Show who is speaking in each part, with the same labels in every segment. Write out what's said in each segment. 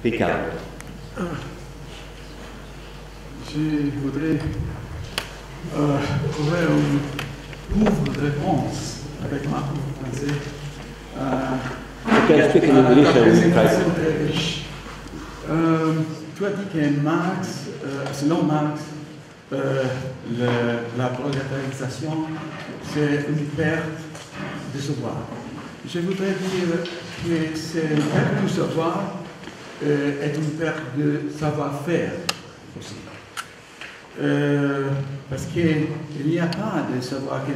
Speaker 1: Ricardo.
Speaker 2: Je voudrais trouver une pauvre réponse avec ma français.
Speaker 1: Okay, speak in English
Speaker 2: La
Speaker 1: and
Speaker 2: présentation
Speaker 1: try.
Speaker 2: très riche. Tu as dit que Marx, selon Marx, la prolétarisation, c'est une perte de savoir. Je voudrais dire que cette perte du savoir est une perte de savoir-faire aussi. Parce qu'il n'y a pas de savoir qui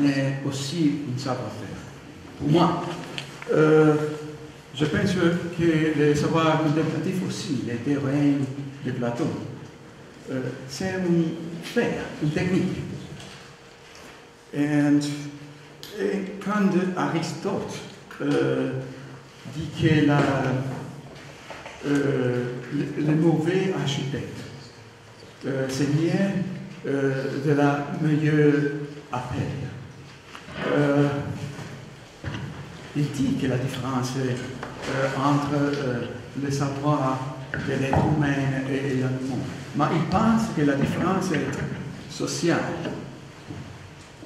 Speaker 2: n'est aussi un savoir-faire. Pour moi, je pense que le savoir contemplatif aussi, les théorèmes de Platon, c'est un faire, une technique. Et quand Aristote dit que le mauvais architecte c'est mieux de la meilleure appel. Il dit que la différence entre le savoir de l'être humain et l'animal. Mais il pense que la différence est sociale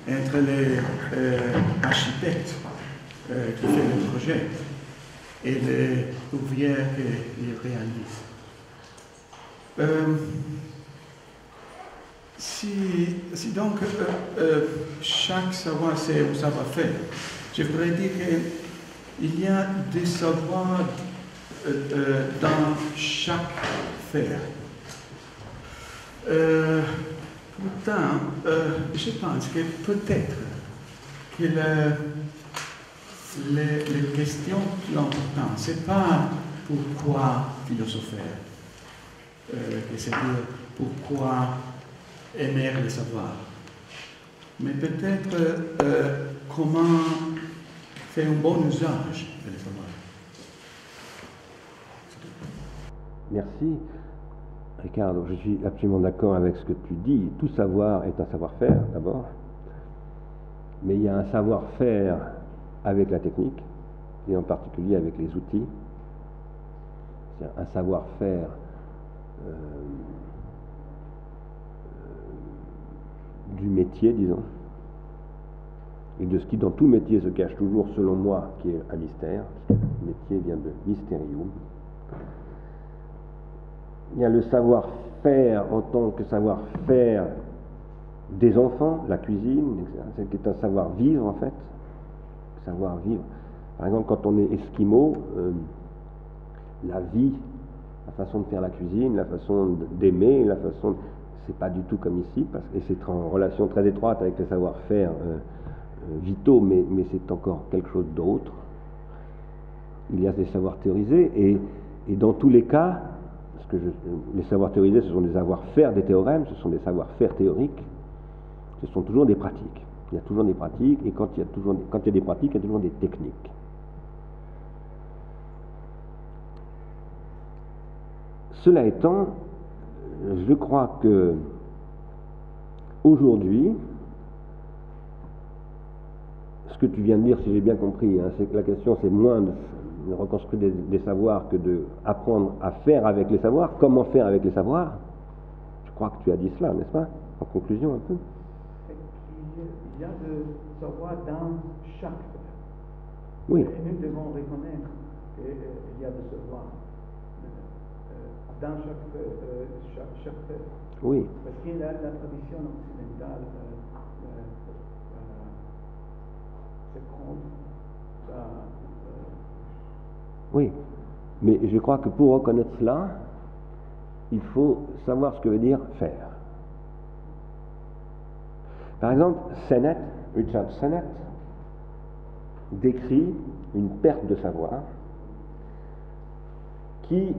Speaker 2: entre les architectes qui font le projet et les ouvriers qui le réalisent. Si donc chaque savoir c'est un savoir-faire, je voudrais dire qu'il y a des savoirs dans chaque faire. Pourtant, je pense que peut-être que les questions plus importantes, ce n'est pas pourquoi philosopher, c'est-à-dire pourquoi aimer le savoir, mais peut-être comment faire un bon usage de le savoir.
Speaker 1: Merci. Ricardo, je suis absolument d'accord avec ce que tu dis. Tout savoir est un savoir-faire, d'abord. Mais il y a un savoir-faire avec la technique, et en particulier avec les outils. C'est un savoir-faire du métier, disons, et de ce qui dans tout métier se cache toujours, selon moi, qui est un mystère, parce que le métier vient de mysterium. Il y a le savoir-faire en tant que savoir-faire des enfants, la cuisine, c'est qui est un savoir-vivre en fait, savoir-vivre. Par exemple, quand on est esquimau, la vie, la façon de faire la cuisine, la façon d'aimer, la façon, c'est pas du tout comme ici, et c'est en relation très étroite avec les savoir-faire vitaux, mais c'est encore quelque chose d'autre. Il y a des savoirs théorisés, et dans tous les cas, les savoirs théorisés, ce sont des savoir-faire des théorèmes, ce sont des savoir-faire théoriques, ce sont toujours des pratiques. Il y a toujours des pratiques, et quand il y a des pratiques, il y a toujours des techniques. Cela étant, je crois que aujourd'hui, ce que tu viens de dire, si j'ai bien compris, hein, c'est que la question c'est moins de reconstruire des savoirs que d'apprendre à faire avec les savoirs. Comment faire avec les savoirs? Je crois que tu as dit cela, n'est-ce pas? En conclusion un peu.
Speaker 2: Il y a de savoir dans chaque faire.
Speaker 1: Oui.
Speaker 2: Et nous devons reconnaître qu'il y a de savoir dans chaque faire.
Speaker 1: Oui.
Speaker 2: Parce que la tradition occidentale se compte ça.
Speaker 1: Oui, mais je crois que pour reconnaître cela, il faut savoir ce que veut dire faire. Par exemple, Richard Sennett décrit une perte de savoir qui,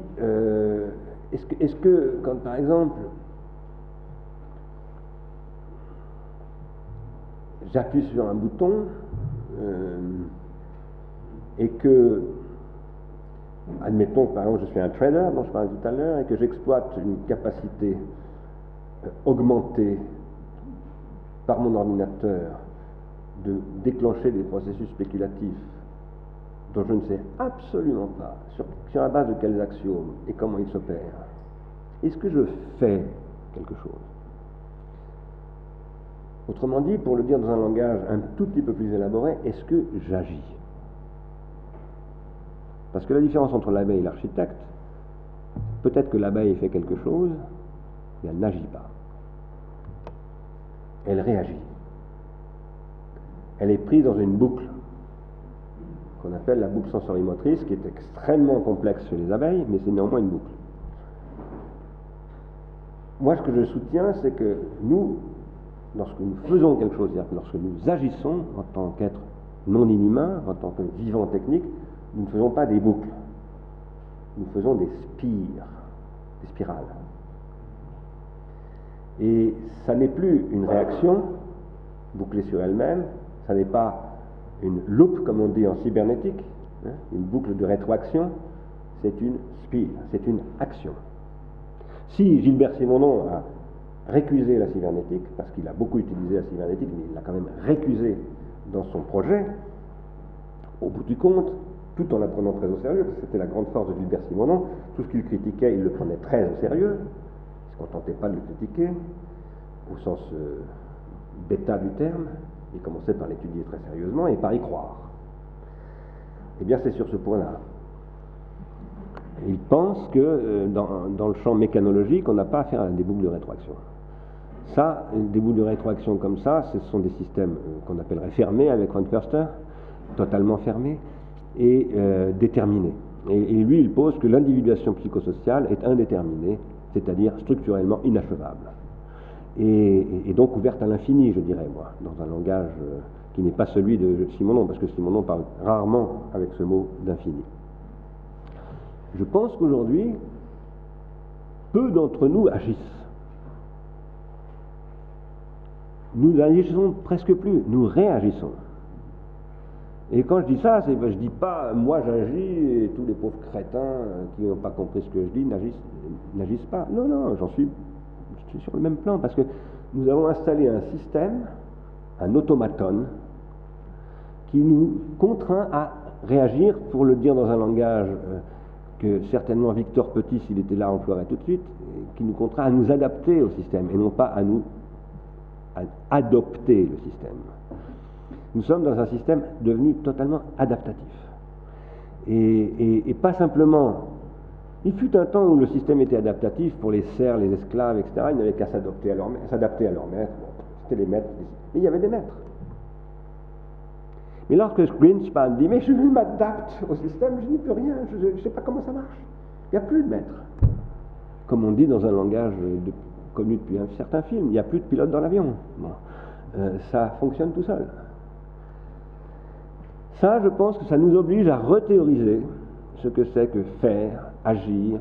Speaker 1: est-ce que quand par exemple j'appuie sur un bouton et que, admettons par exemple je suis un trader dont je parlais tout à l'heure et que j'exploite une capacité augmentée par mon ordinateur de déclencher des processus spéculatifs dont je ne sais absolument pas sur la base de quels axiomes et comment ils s'opèrent, est-ce que je fais quelque chose? Autrement dit, pour le dire dans un langage un tout petit peu plus élaboré, est-ce que j'agis? Parce que la différence entre l'abeille et l'architecte, peut-être que l'abeille fait quelque chose, mais elle n'agit pas. Elle réagit. Elle est prise dans une boucle qu'on appelle la boucle sensorimotrice, qui est extrêmement complexe chez les abeilles, mais c'est néanmoins une boucle. Moi, ce que je soutiens, c'est que nous, lorsque nous faisons quelque chose, c'est-à-dire que lorsque nous agissons en tant qu'être non inhumain, en tant que vivant technique, nous ne faisons pas des boucles. Nous faisons des spires, des spirales. Et ça n'est plus une réaction bouclée sur elle-même, ça n'est pas une loupe, comme on dit en cybernétique, une boucle de rétroaction, c'est une spire, c'est une action. Si Gilbert Simondon a récusé la cybernétique, parce qu'il a beaucoup utilisé la cybernétique, mais il l'a quand même récusé dans son projet, au bout du compte, tout en la prenant très au sérieux, parce que c'était la grande force de Gilbert Simondon, tout ce qu'il critiquait, il le prenait très au sérieux, il ne se contentait pas de le critiquer, au sens bêta du terme, il commençait par l'étudier très sérieusement et par y croire. Eh bien, c'est sur ce point-là. Il pense que dans le champ mécanologique, on n'a pas affaire à des boucles de rétroaction. Ça, des boucles de rétroaction comme ça, ce sont des systèmes qu'on appellerait fermés avec von Förster, totalement fermés et déterminés. Et lui, il pose que l'individuation psychosociale est indéterminée, c'est-à-dire structurellement inachevable. Et donc ouverte à l'infini, je dirais, moi, dans un langage qui n'est pas celui de Simondon, parce que Simondon parle rarement avec ce mot d'infini. Je pense qu'aujourd'hui, peu d'entre nous agissent. Nous n'agissons presque plus, nous réagissons. Et quand je dis ça, je ne dis pas moi j'agis et tous les pauvres crétins qui n'ont pas compris ce que je dis n'agissent pas. Non, non, je suis sur le même plan, parce que nous avons installé un système, un automaton, qui nous contraint à réagir, pour le dire dans un langage que certainement Victor Petit, s'il était là, emploierait tout de suite, qui nous contraint à nous adapter au système, et non pas à adopter le système. Nous sommes dans un système devenu totalement adaptatif. Et pas simplement... Il fut un temps où le système était adaptatif pour les serfs, les esclaves, etc. Ils n'avaient qu'à s'adapter à leur maître. Bon, c'était les maîtres. Mais il y avait des maîtres. Mais lorsque Greenspan dit « Mais je m'adapte au système, je n'y peux rien, je ne sais pas comment ça marche. » Il n'y a plus de maître. Comme on dit dans un langage connu depuis un certain film, il n'y a plus de pilote dans l'avion. Bon. Ça fonctionne tout seul. Ça, je pense que ça nous oblige à rethéoriser ce que c'est que faire, agir,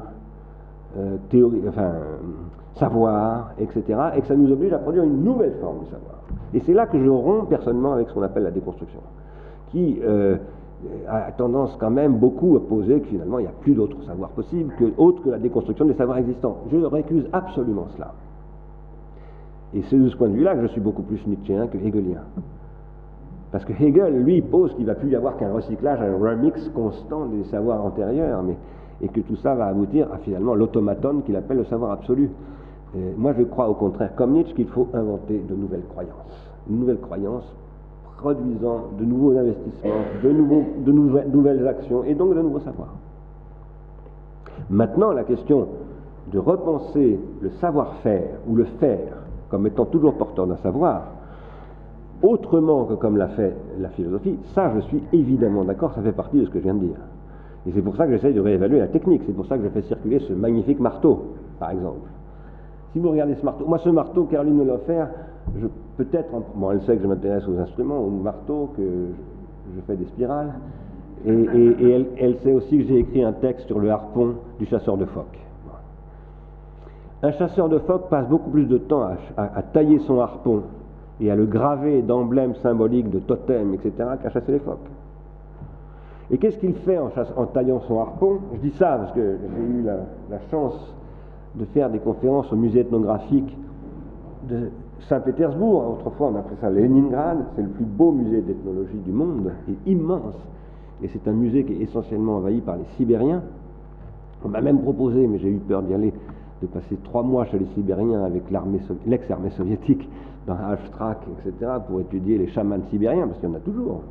Speaker 1: savoir, etc. Et que ça nous oblige à produire une nouvelle forme de savoir. Et c'est là que je romps personnellement avec ce qu'on appelle la déconstruction, qui a tendance quand même beaucoup à poser que finalement il n'y a plus d'autres savoirs possibles autre que la déconstruction des savoirs existants. Je récuse absolument cela. Et c'est de ce point de vue-là que je suis beaucoup plus nietzschéen que hegelien. Parce que Hegel, lui, pose qu'il ne va plus y avoir qu'un recyclage, un remix constant des savoirs antérieurs, et que tout ça va aboutir à finalement l'automaton qu'il appelle le savoir absolu. Moi, je crois au contraire, comme Nietzsche, qu'il faut inventer de nouvelles croyances, produisant de nouveaux investissements, de nouvelles actions, et donc de nouveaux savoirs. Maintenant, la question de repenser le savoir-faire, ou le faire, comme étant toujours porteur d'un savoir, autrement que comme l'a fait la philosophie, ça je suis évidemment d'accord, ça fait partie de ce que je viens de dire. Et c'est pour ça que j'essaye de réévaluer la technique, c'est pour ça que je fais circuler ce magnifique marteau, par exemple. Si vous regardez ce marteau, moi ce marteau, Caroline me l'a offert, bon elle sait que je m'intéresse aux instruments, au marteau, que je fais des spirales, et elle sait aussi que j'ai écrit un texte sur le harpon du chasseur de phoques. Un chasseur de phoques passe beaucoup plus de temps à tailler son harpon et à le graver d'emblèmes symboliques, de totems, etc., qu'à chasser les phoques. Et qu'est-ce qu'il fait en taillant son harpon? Je dis ça parce que j'ai eu la chance de faire des conférences au musée ethnographique de Saint-Pétersbourg. Autrefois, on appelait ça Leningrad. C'est le plus beau musée d'ethnologie du monde, et immense. et c'est un musée qui est essentiellement envahi par les Sibériens. On m'a même proposé, mais j'ai eu peur d'y aller, de passer 3 mois chez les Sibériens avec l'ex-armée soviétique dans Ashtrak, etc., pour étudier les chamans sibériens, parce qu'il y en a toujours.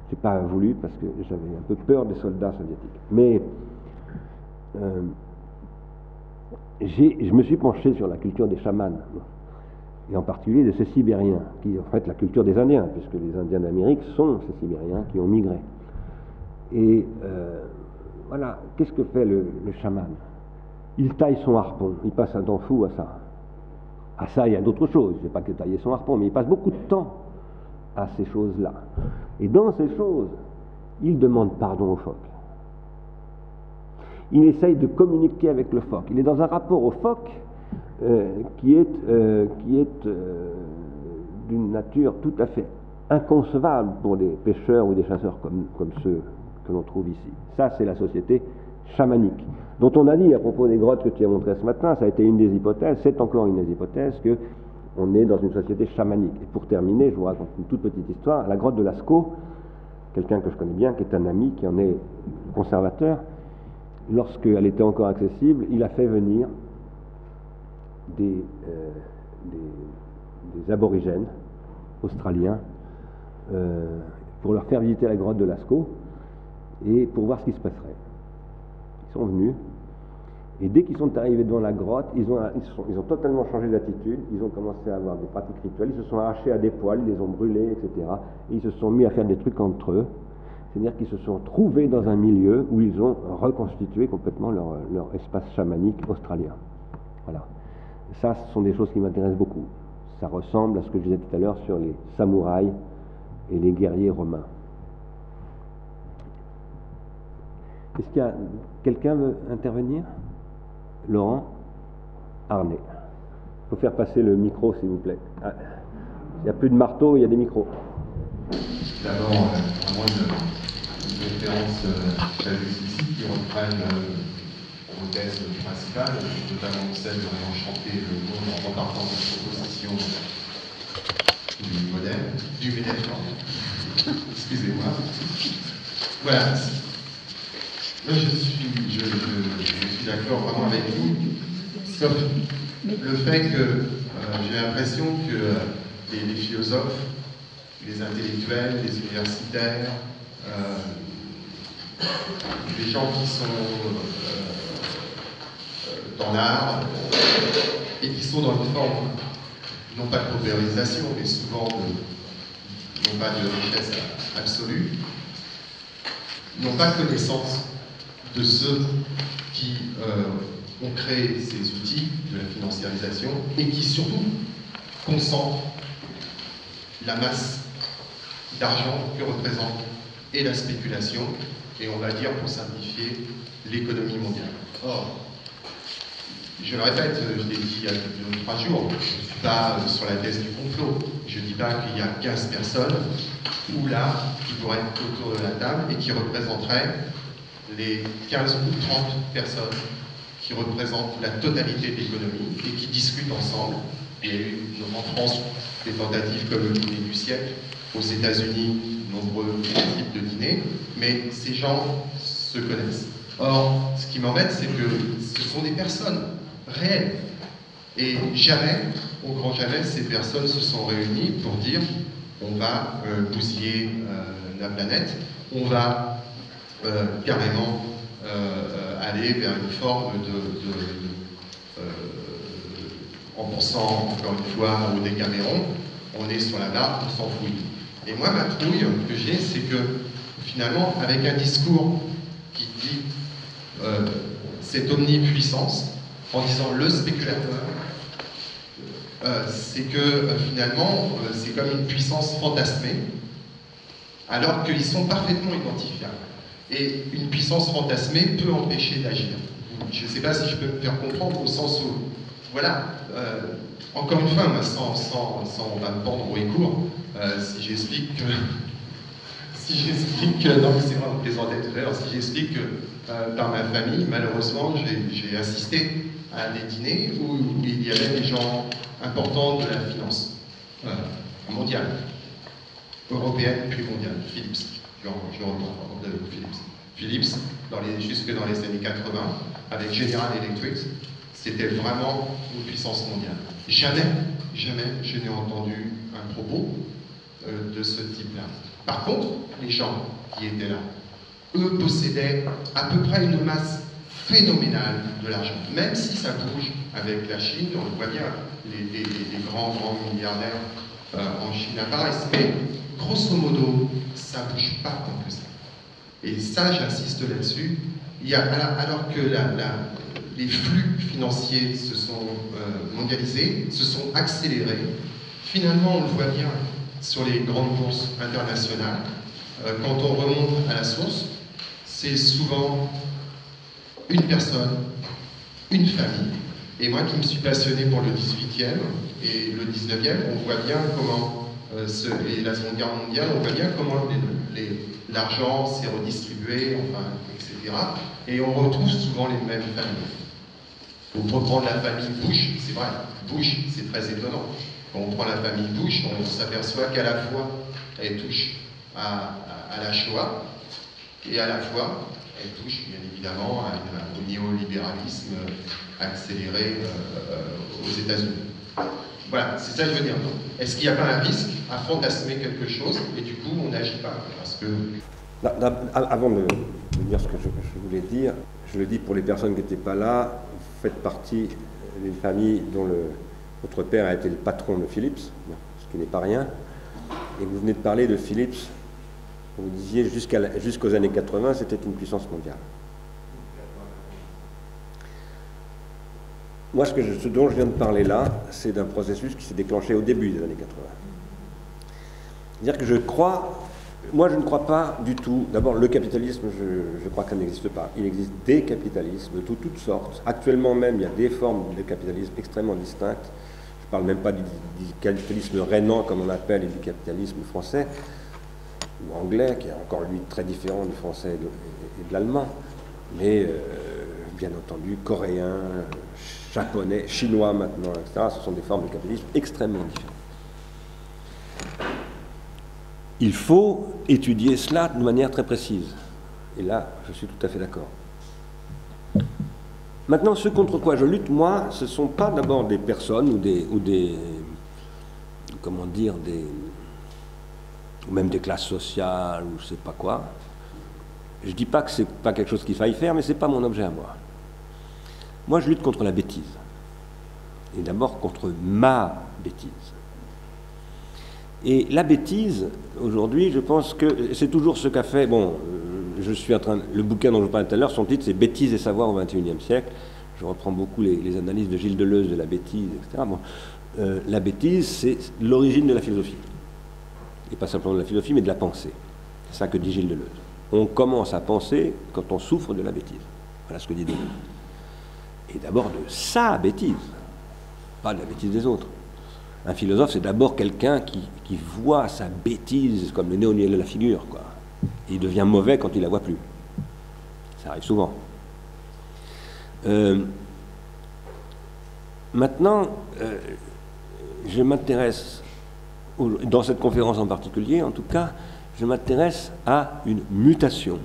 Speaker 1: Je n'ai pas voulu parce que j'avais un peu peur des soldats soviétiques. Mais je me suis penché sur la culture des chamans, et en particulier de ces Sibériens, qui est en fait la culture des Indiens, puisque les Indiens d'Amérique sont ces Sibériens qui ont migré. Et voilà, qu'est-ce que fait le chaman? Il taille son harpon, il passe un temps fou à ça. À ça, il y a d'autres choses, il ne fait pas que tailler son harpon, mais il passe beaucoup de temps à ces choses-là. Et dans ces choses, il demande pardon au phoque. Il essaye de communiquer avec le phoque. Il est dans un rapport au phoque qui est d'une nature tout à fait inconcevable pour des pêcheurs ou des chasseurs comme ceux que l'on trouve ici. Ça, c'est la société chamanique, dont on a dit à propos des grottes que tu as montrées ce matin, ça a été une des hypothèses, c'est encore une des hypothèses, qu'on est dans une société chamanique. Et pour terminer, je vous raconte une toute petite histoire. À la grotte de Lascaux, quelqu'un que je connais bien, qui est un ami, qui en est conservateur, lorsqu'elle était encore accessible, il a fait venir des aborigènes australiens pour leur faire visiter la grotte de Lascaux et pour voir ce qui se passerait. Ils sont venus, et dès qu'ils sont arrivés devant la grotte, ils ont totalement changé d'attitude, ils ont commencé à avoir des pratiques rituelles, ils se sont arrachés à des poils, ils les ont brûlés, etc. Et ils se sont mis à faire des trucs entre eux, c'est-à-dire qu'ils se sont trouvés dans un milieu où ils ont reconstitué complètement leur espace chamanique australien. Voilà. Ça, ce sont des choses qui m'intéressent beaucoup. Ça ressemble à ce que je disais tout à l'heure sur les samouraïs et les guerriers romains. Est-ce qu'il y a quelqu'un veut intervenir? Laurent Arnay. Il faut faire passer le micro, s'il vous plaît. Ah, il n'y a plus de marteau, il y a des micros.
Speaker 3: D'abord, vraiment une référence ici qui reprenne vos thèses principales, notamment celle de réenchanter le monde en repartant de la proposition du modèle, du médiateur. Excusez-moi. Voilà. Moi, je suis d'accord vraiment avec vous, sauf le fait que j'ai l'impression que les philosophes, les intellectuels, les universitaires, les gens qui sont dans l'art et qui sont dans une forme, non pas de paupérisation, mais souvent non pas de richesse absolue, n'ont pas connaissance de ceux qui ont créé ces outils de la financiarisation et qui surtout concentrent la masse d'argent que représente et la spéculation et on va dire pour simplifier l'économie mondiale. Or, je le répète, je l'ai dit il y a 3 jours, je ne suis pas sur la thèse du complot, je ne dis pas qu'il y a 15 personnes ou là qui pourraient être autour de la table et qui représenteraient les 15 ou 30 personnes qui représentent la totalité de l'économie et qui discutent ensemble. Il y a eu en France des tentatives comme le dîner du siècle, aux États-Unis, nombreux types de dîners, mais ces gens se connaissent. Or, ce qui m'embête, c'est que ce sont des personnes réelles. Et jamais, au grand jamais, ces personnes se sont réunies pour dire on va bousiller la planète, on va carrément aller vers une forme en pensant encore une fois au Décaméron, on est sur la barre, on s'en fouille. Et moi, ma trouille que j'ai, c'est que finalement, avec un discours qui dit cette omnipuissance, en disant le spéculateur, c'est que finalement, c'est comme une puissance fantasmée, alors qu'ils sont parfaitement identifiables. Et une puissance fantasmée peut empêcher d'agir. Je ne sais pas si je peux me faire comprendre au sens où, voilà, encore une fois, moi, on va me pendre au écourt, si j'explique que, non mais c'est vrai, on plaisantait tout à l'heure, si j'explique que par ma famille, malheureusement, j'ai assisté à des dîners où il y avait des gens importants de la finance mondiale, européenne puis mondiale, Philips. Philips, jusque dans les années 80, avec General Electric, c'était vraiment une puissance mondiale. Jamais je n'ai entendu un propos de ce type-là. Par contre, les gens qui étaient là, eux possédaient à peu près une masse phénoménale de l'argent. Même si ça bouge avec la Chine, on le voit bien, les grands milliardaires en Chine apparaissent, mais grosso modo, ça ne bouge pas tant que ça. Et ça, j'insiste là-dessus, alors que les flux financiers se sont mondialisés, se sont accélérés, finalement, on le voit bien sur les grandes bourses internationales, quand on remonte à la source, c'est souvent une personne, une famille. Et moi qui me suis passionné pour le 18e et le 19e, on voit bien comment, et la Seconde Guerre mondiale, on voit bien comment l'argent s'est redistribué, enfin, etc. Et on retrouve souvent les mêmes familles. Pour prendre la famille Bush, c'est vrai, Bush, c'est très étonnant. Quand on prend la famille Bush, on s'aperçoit qu'à la fois, elle touche à la Shoah, et à la fois, elle touche bien évidemment au néolibéralisme accéléré aux États-Unis. Voilà, c'est ça que je veux dire. Est-ce qu'il n'y a pas un risque à fantasmer quelque chose et du coup on n'agit pas? Parce que...
Speaker 1: Avant de dire ce que je voulais dire, je le dis pour les personnes qui n'étaient pas là, vous faites partie d'une famille dont votre père a été le patron de Philips, ce qui n'est pas rien, et vous venez de parler de Philips. Vous disiez jusqu'aux années 80, c'était une puissance mondiale. Moi, ce dont je viens de parler là, c'est d'un processus qui s'est déclenché au début des années 80. C'est-à-dire que je ne crois pas du tout, d'abord le capitalisme, je crois que ça n'existe pas. Il existe des capitalismes de toutes sortes. Actuellement même, il y a des formes de capitalisme extrêmement distinctes. Je ne parle même pas du capitalisme rhénan, comme on appelle, et du capitalisme français, ou anglais, qui est encore lui très différent du français et de l'allemand, mais bien entendu coréen, japonais, chinois maintenant, etc. Ce sont des formes de capitalisme extrêmement différentes. Il faut étudier cela de manière très précise. Et là, je suis tout à fait d'accord. Maintenant, ce contre quoi je lutte, moi, ce ne sont pas d'abord des personnes ou comment dire, ou même des classes sociales, ou je ne sais pas quoi. Je ne dis pas que ce n'est pas quelque chose qu'il faille faire, mais ce n'est pas mon objet à moi. Moi, je lutte contre la bêtise. Et d'abord contre ma bêtise. Et la bêtise, aujourd'hui, je pense que c'est toujours ce qu'a fait... Bon, le bouquin dont je parlais tout à l'heure, son titre, c'est « Bêtise et savoir au XXIe siècle ». Je reprends beaucoup les analyses de Gilles Deleuze de la bêtise, etc. Bon, la bêtise, c'est l'origine de la philosophie. Et pas simplement de la philosophie, mais de la pensée. C'est ça que dit Gilles Deleuze. On commence à penser quand on souffre de la bêtise. Voilà ce que dit Deleuze. Et d'abord de sa bêtise, pas de la bêtise des autres. Un philosophe, c'est d'abord quelqu'un qui voit sa bêtise comme le nez au nez de la figure, quoi. Et il devient mauvais quand il la voit plus. Ça arrive souvent. Maintenant, je m'intéresse, dans cette conférence en particulier, en tout cas, je m'intéresse à une mutation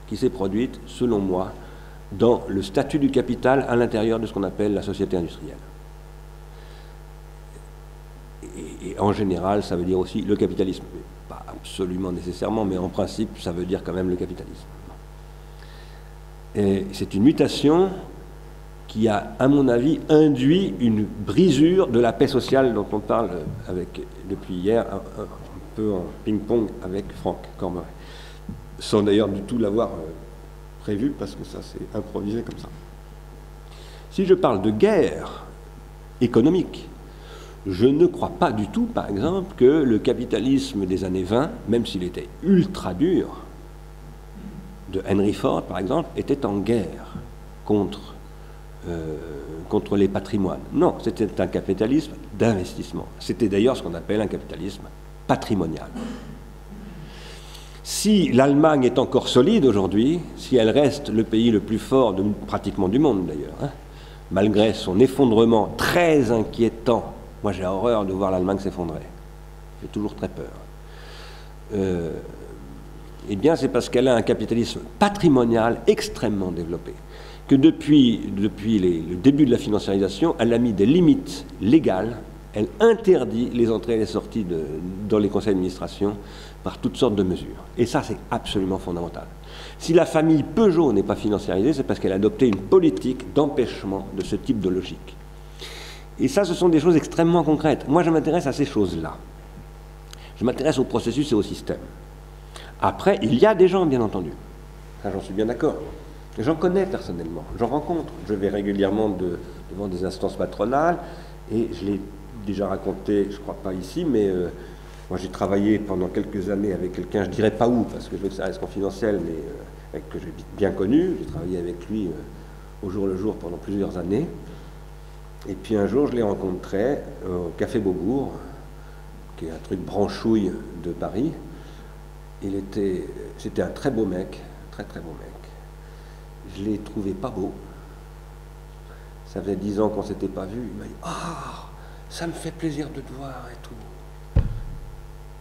Speaker 1: qui s'est produite, selon moi, dans le statut du capital à l'intérieur de ce qu'on appelle la société industrielle. Et en général, ça veut dire aussi le capitalisme. Pas absolument nécessairement, mais en principe, ça veut dire quand même le capitalisme. Et c'est une mutation qui a, à mon avis, induit une brisure de la paix sociale dont on parle depuis hier, un peu en ping-pong avec Franck Cormeret, sans d'ailleurs du tout l'avoir prévu, parce que ça s'est improvisé comme ça. Si je parle de guerre économique, je ne crois pas du tout, par exemple, que le capitalisme des années 20, même s'il était ultra dur, de Henry Ford, par exemple, était en guerre contre les patrimoines. Non, c'était un capitalisme d'investissement. C'était d'ailleurs ce qu'on appelle un capitalisme patrimonial. Si l'Allemagne est encore solide aujourd'hui, si elle reste le pays le plus fort pratiquement du monde d'ailleurs, hein, malgré son effondrement très inquiétant, moi j'ai horreur de voir l'Allemagne s'effondrer. J'ai toujours très peur. Eh bien, c'est parce qu'elle a un capitalisme patrimonial extrêmement développé. Que depuis le début de la financiarisation, elle a mis des limites légales, elle interdit les entrées et les sorties dans les conseils d'administration par toutes sortes de mesures. Et ça, c'est absolument fondamental. Si la famille Peugeot n'est pas financiarisée, c'est parce qu'elle a adopté une politique d'empêchement de ce type de logique. Et ça, ce sont des choses extrêmement concrètes. Moi, je m'intéresse à ces choses-là. Je m'intéresse au processus et au système. Après, il y a des gens, bien entendu. Ça, j'en suis bien d'accord. J'en connais personnellement, j'en rencontre. Je vais régulièrement devant des instances patronales, et je l'ai déjà raconté, je ne crois pas ici, mais moi j'ai travaillé pendant quelques années avec quelqu'un, je ne dirais pas où, parce que je veux que ça reste confidentiel, mais que j'ai bien connu. J'ai travaillé avec lui au jour le jour pendant plusieurs années. Et puis un jour, je l'ai rencontré au Café Beaubourg, qui est un truc branchouille de Paris. C'était un très beau mec, très très beau mec. Je l'ai trouvé pas beau. Ça faisait 10 ans qu'on ne s'était pas vu. Il m'a dit « Ah, ça me fait plaisir de te voir et tout. »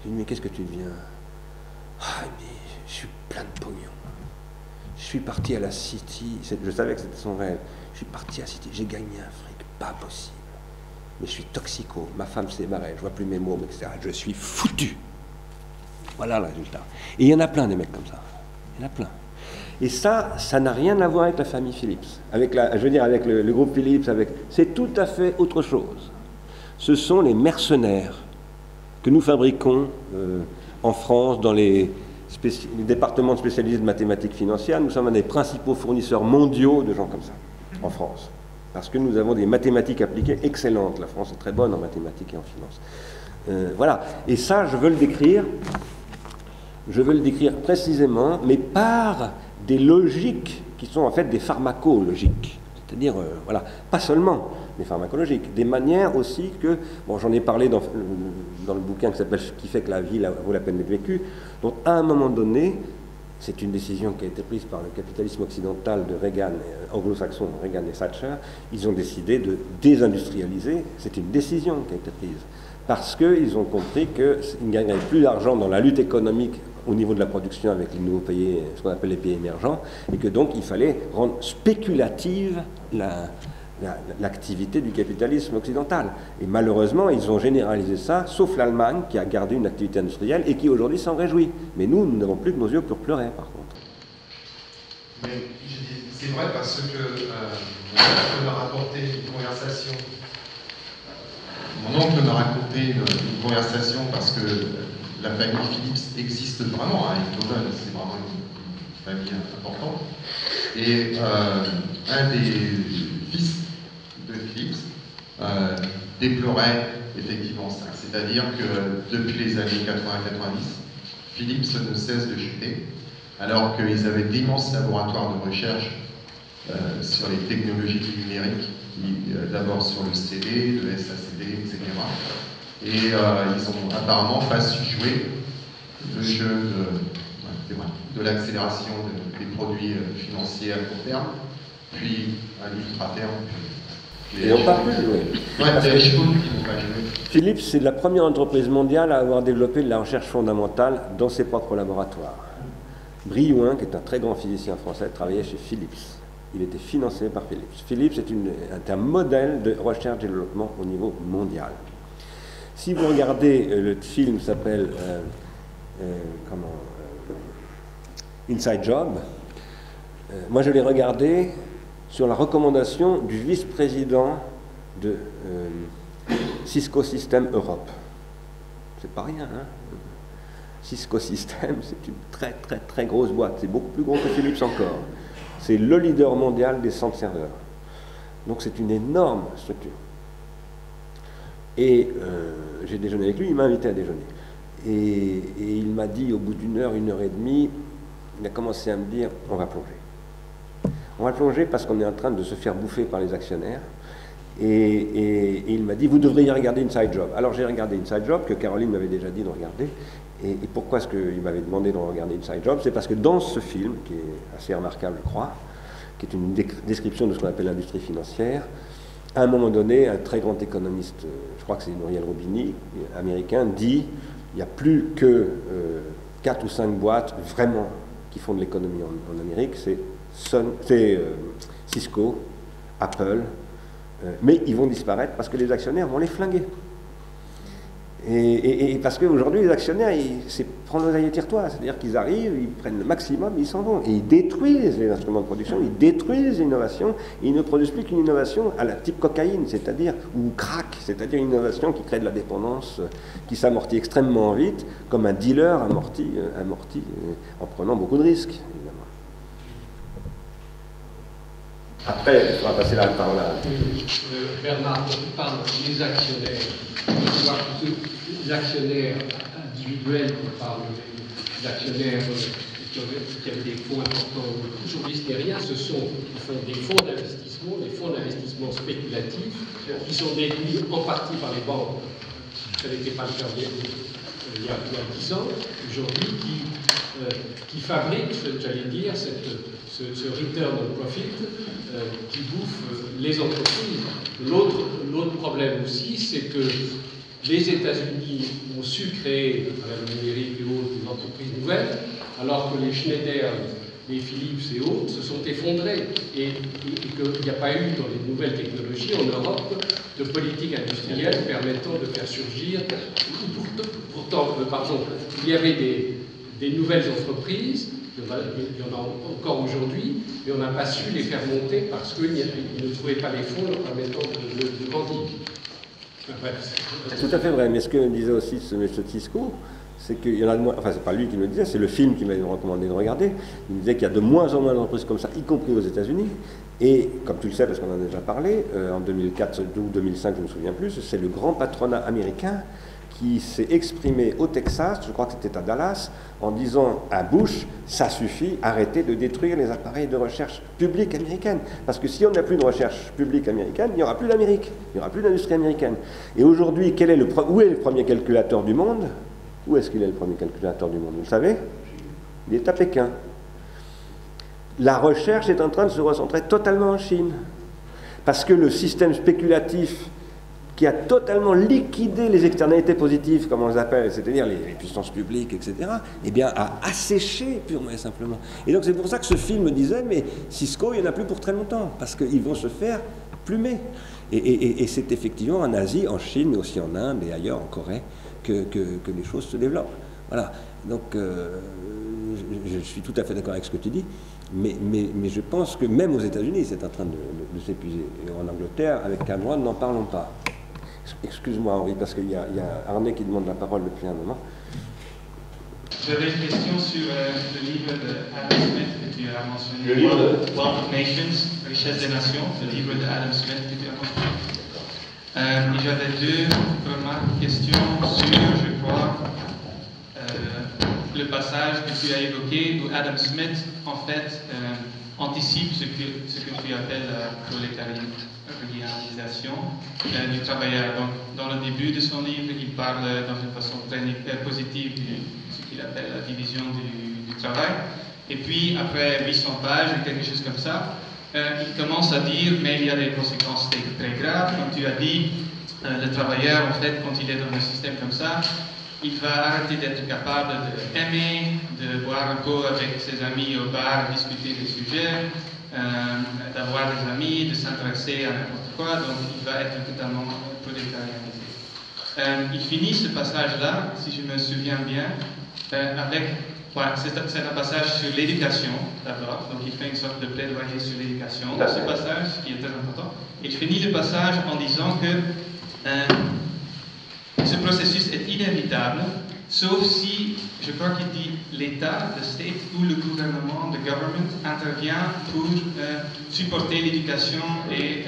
Speaker 1: J'ai dit « Mais qu'est-ce que tu deviens ?»« Ah, mais je suis plein de pognon. Je suis parti à la City. » Je savais que c'était son rêve. « Je suis parti à la City. J'ai gagné un fric. Pas possible. Mais je suis toxico. Ma femme s'est barrée. Je vois plus mes mots, etc. Je suis foutu. » Voilà le résultat. Et il y en a plein des mecs comme ça. Il y en a plein. Et ça n'a rien à voir avec la famille Philips, avec le groupe Philips, c'est tout à fait autre chose. Ce sont les mercenaires que nous fabriquons en France, dans les départements spécialisés de mathématiques financières. Nous sommes un des principaux fournisseurs mondiaux de gens comme ça, en France. Parce que nous avons des mathématiques appliquées excellentes. La France est très bonne en mathématiques et en finance. Voilà. Et ça, je veux le décrire précisément, mais par des logiques qui sont en fait des pharmacologiques, c'est-à-dire, voilà, pas seulement des pharmacologiques, des manières aussi que, bon, j'en ai parlé dans le bouquin qui s'appelle « Ce qui fait que la vie vaut la peine d'être vécue », donc à un moment donné, c'est une décision qui a été prise par le capitalisme occidental de Reagan, anglo-saxon, Reagan et Thatcher, ils ont décidé de désindustrialiser, c'est une décision qui a été prise, parce qu'ils ont compris qu'ils ne gagneraient plus d'argent dans la lutte économique au niveau de la production avec les nouveaux pays, ce qu'on appelle les pays émergents, et que donc il fallait rendre spéculative l'activité du capitalisme occidental. Et malheureusement, ils ont généralisé ça, sauf l'Allemagne, qui a gardé une activité industrielle et qui aujourd'hui s'en réjouit. Mais nous n'avons plus que nos yeux pour pleurer, par contre.
Speaker 3: Mais c'est vrai parce que on m'a raconté une conversation. Mon oncle m'a raconté une conversation parce que la famille Philips existe vraiment à Eindhoven, c'est vraiment une famille importante. Et un des fils de Philips déplorait effectivement ça. C'est-à-dire que depuis les années 80-90, Philips ne cesse de chuter, alors qu'ils avaient d'immenses laboratoires de recherche sur les technologies du numérique, d'abord sur le CD, le SACD, etc. Et ils n'ont apparemment pas su jouer le jeu de l'accélération des produits financiers à court terme, puis à l'ultra terme.
Speaker 1: Et on parle plus de jouer. Philips, c'est la première entreprise mondiale à avoir développé de la recherche fondamentale dans ses propres laboratoires. Brillouin, qui est un très grand physicien français, travaillait chez Philips. Il était financé par Philips. Philips est un modèle de recherche et développement au niveau mondial. Si vous regardez le film qui s'appelle Inside Job, moi je l'ai regardé sur la recommandation du vice-président de Cisco Systems Europe. C'est pas rien, hein? Cisco Systems, c'est une très très très grosse boîte. C'est beaucoup plus gros que Philips encore. C'est le leader mondial des centres serveurs. Donc c'est une énorme structure. Et j'ai déjeuné avec lui, il m'a invité à déjeuner. Et il m'a dit au bout d'une heure et demie, il a commencé à me dire, on va plonger. On va plonger parce qu'on est en train de se faire bouffer par les actionnaires. Et il m'a dit, vous devriez regarder Inside Job. Alors j'ai regardé Inside Job, que Caroline m'avait déjà dit de regarder. Et pourquoi est-ce qu'il m'avait demandé de regarder Inside Job? C'est parce que dans ce film, qui est assez remarquable, je crois, qui est une description de ce qu'on appelle l'industrie financière, à un moment donné, un très grand économiste, je crois que c'est Nouriel Roubini, américain, dit il n'y a plus que 4 ou 5 boîtes vraiment qui font de l'économie en Amérique, c'est Cisco, Apple, mais ils vont disparaître parce que les actionnaires vont les flinguer. Et parce qu'aujourd'hui, les actionnaires, c'est prendre l'oseille et tire-toi, c'est-à-dire qu'ils arrivent, ils prennent le maximum, ils s'en vont. Et ils détruisent les instruments de production, ils détruisent l'innovation, ils ne produisent plus qu'une innovation à la type cocaïne, c'est-à-dire, ou crack, c'est-à-dire une innovation qui crée de la dépendance, qui s'amortit extrêmement vite, comme un dealer amorti en prenant beaucoup de risques, évidemment. Après, on va passer la parole à...
Speaker 4: Bernard, quand tu parles des actionnaires, les actionnaires individuels, on parle des actionnaires qui avaient des fonds importants. Aujourd'hui, ce n'est rien, ce sont des fonds d'investissement spéculatifs, qui sont détenus en partie par les banques. Ça n'était pas le cas il y a 10 ans, aujourd'hui, qui fabriquent, j'allais dire, ce return on profit qui bouffe les entreprises. L'autre problème aussi, c'est que les États-Unis ont su créer, à travers le numérique et autres, des entreprises nouvelles, alors que les Schneider, les Philips et autres se sont effondrés. Et qu'il n'y a pas eu dans les nouvelles technologies en Europe de politique industrielle permettant de faire surgir. Pourtant, il y avait des nouvelles entreprises. Il y en a encore aujourd'hui, mais on n'a pas su les faire monter parce qu'ils ne trouvaient pas les fonds leur permettant de grandir.
Speaker 1: C'est tout à fait vrai, mais ce que disait aussi ce monsieur Cisco, c'est qu'il y en a de moins, enfin c'est pas lui qui me le disait, c'est le film qui m'avait recommandé de regarder. Il me disait qu'il y a de moins en moins d'entreprises comme ça, y compris aux États-Unis. Et comme tu le sais, parce qu'on en a déjà parlé, en 2004 ou 2005, je ne me souviens plus, c'est le grand patronat américain qui s'est exprimé au Texas, je crois que c'était à Dallas, en disant à Bush, ça suffit, arrêtez de détruire les appareils de recherche publique américaine. Parce que si on n'a plus de recherche publique américaine, il n'y aura plus d'Amérique, il n'y aura plus d'industrie américaine. Et aujourd'hui, où est le premier calculateur du monde? Où est-ce qu'il est le premier calculateur du monde? Vous le savez? Il est à Pékin. La recherche est en train de se recentrer totalement en Chine. Parce que le système spéculatif qui a totalement liquidé les externalités positives, comme on les appelle, c'est-à-dire les puissances publiques, etc., eh bien, a asséché purement et simplement. Et donc c'est pour ça que ce film disait, mais Cisco, il n'y en a plus pour très longtemps, parce qu'ils vont se faire plumer. Et c'est effectivement en Asie, en Chine, mais aussi en Inde et ailleurs, en Corée, que les choses se développent. Voilà. Donc, je suis tout à fait d'accord avec ce que tu dis, mais je pense que même aux États-Unis, c'est en train de s'épuiser. Et en Angleterre, avec Cameron, n'en parlons pas. Excuse-moi Henri, parce qu'il y a Arnaud qui demande la parole depuis un moment.
Speaker 5: J'avais une question sur le livre d'Adam Smith que tu as mentionné.
Speaker 1: Le livre de
Speaker 5: Wealth of Nations, Richesse des Nations, le livre d'Adam Smith que tu as mentionné. Et j'avais deux questions sur, je crois, le passage que tu as évoqué où Adam Smith, en fait, anticipe ce que tu appelles la prolétarisation du travailleur. Donc, dans le début de son livre, il parle dans une façon très positive de ce qu'il appelle la division du travail. Et puis, après 800 pages, quelque chose comme ça, il commence à dire, mais il y a des conséquences très graves. Comme tu as dit, le travailleur, en fait, quand il est dans un système comme ça, il va arrêter d'être capable d'aimer, de boire un pot avec ses amis au bar, discuter des sujets, d'avoir des amis, de s'intéresser à n'importe quoi, donc il va être totalement prolétarisé. Il finit ce passage-là, si je me souviens bien, avec... c'est un passage sur l'éducation, d'abord, donc il fait une sorte de plaidoyer sur l'éducation, dans ce passage, qui est très important. Et je finis le passage en disant que ce processus est inévitable, sauf si, je crois qu'il dit, l'État, le state, ou le gouvernement, le government, intervient pour supporter l'éducation et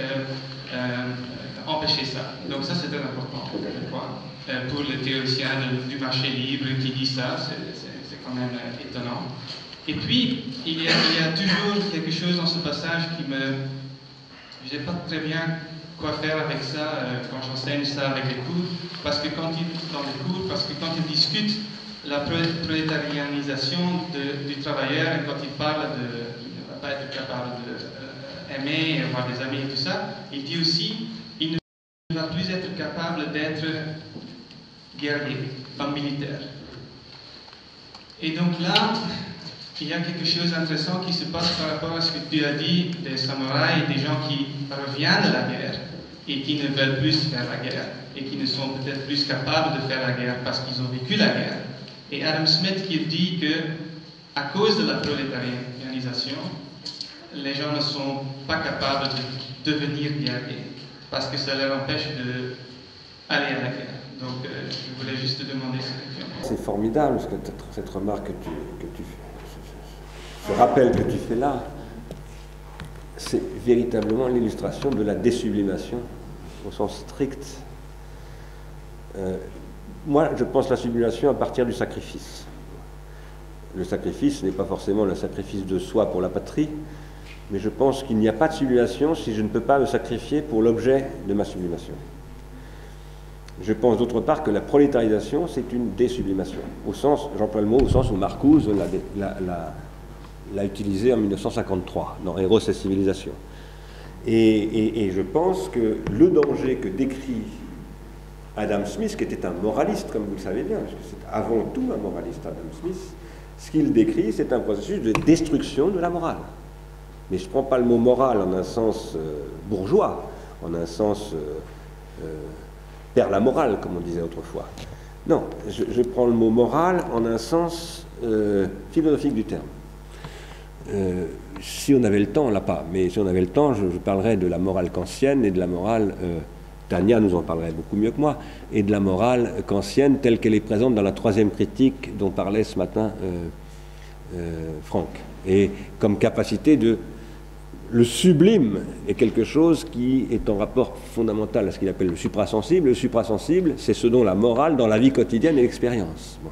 Speaker 5: empêcher ça. Donc ça, c'est très important, je crois. Pour le théoricien du marché libre qui dit ça, c'est quand même étonnant. Et puis, il y a toujours quelque chose dans ce passage qui me... Je ne sais pas très bien quoi faire avec ça quand j'enseigne ça avec les cours, parce que quand ils discutent la prolétarianisation du travailleur, et quand il parle qu'il ne va pas être capable d'aimer, avoir des amis et tout ça, il dit aussi il ne va plus être capable d'être guerrier, homme militaire. Et donc là, il y a quelque chose d'intéressant qui se passe par rapport à ce que tu as dit des samouraïs, des gens qui reviennent de la guerre et qui ne veulent plus faire la guerre et qui ne sont peut-être plus capables de faire la guerre parce qu'ils ont vécu la guerre. Et Adam Smith qui dit que à cause de la prolétarisation, les gens ne sont pas capables de devenir guerriers parce que ça leur empêche d'aller à la guerre. Donc je voulais juste te demander cette question.
Speaker 1: C'est formidable cette remarque ce rappel que tu fais là, c'est véritablement l'illustration de la désublimation au sens strict. Moi, je pense la sublimation à partir du sacrifice. Le sacrifice n'est pas forcément le sacrifice de soi pour la patrie, mais je pense qu'il n'y a pas de sublimation si je ne peux pas me sacrifier pour l'objet de ma sublimation. Je pense d'autre part que la prolétarisation, c'est une désublimation. Au sens, j'emploie le mot au sens où Marcuse l'a utilisé en 1953, dans Héros et civilisation. Et je pense que le danger que décrit Adam Smith, qui était un moraliste, comme vous le savez bien, parce que c'est avant tout un moraliste, Adam Smith, ce qu'il décrit, c'est un processus de destruction de la morale. Mais je ne prends pas le mot moral en un sens bourgeois, en un sens perd la morale, comme on disait autrefois. Non, je prends le mot moral en un sens philosophique du terme. Si on avait le temps, on l'a pas, mais si on avait le temps, je parlerais de la morale kantienne et de la morale, Tania nous en parlerait beaucoup mieux que moi, et de la morale kantienne telle qu'elle est présente dans la troisième critique dont parlait ce matin Franck. Et comme capacité de... Le sublime est quelque chose qui est en rapport fondamental à ce qu'il appelle le suprasensible. Le suprasensible, c'est ce dont la morale dans la vie quotidienne et l'expérience. Bon.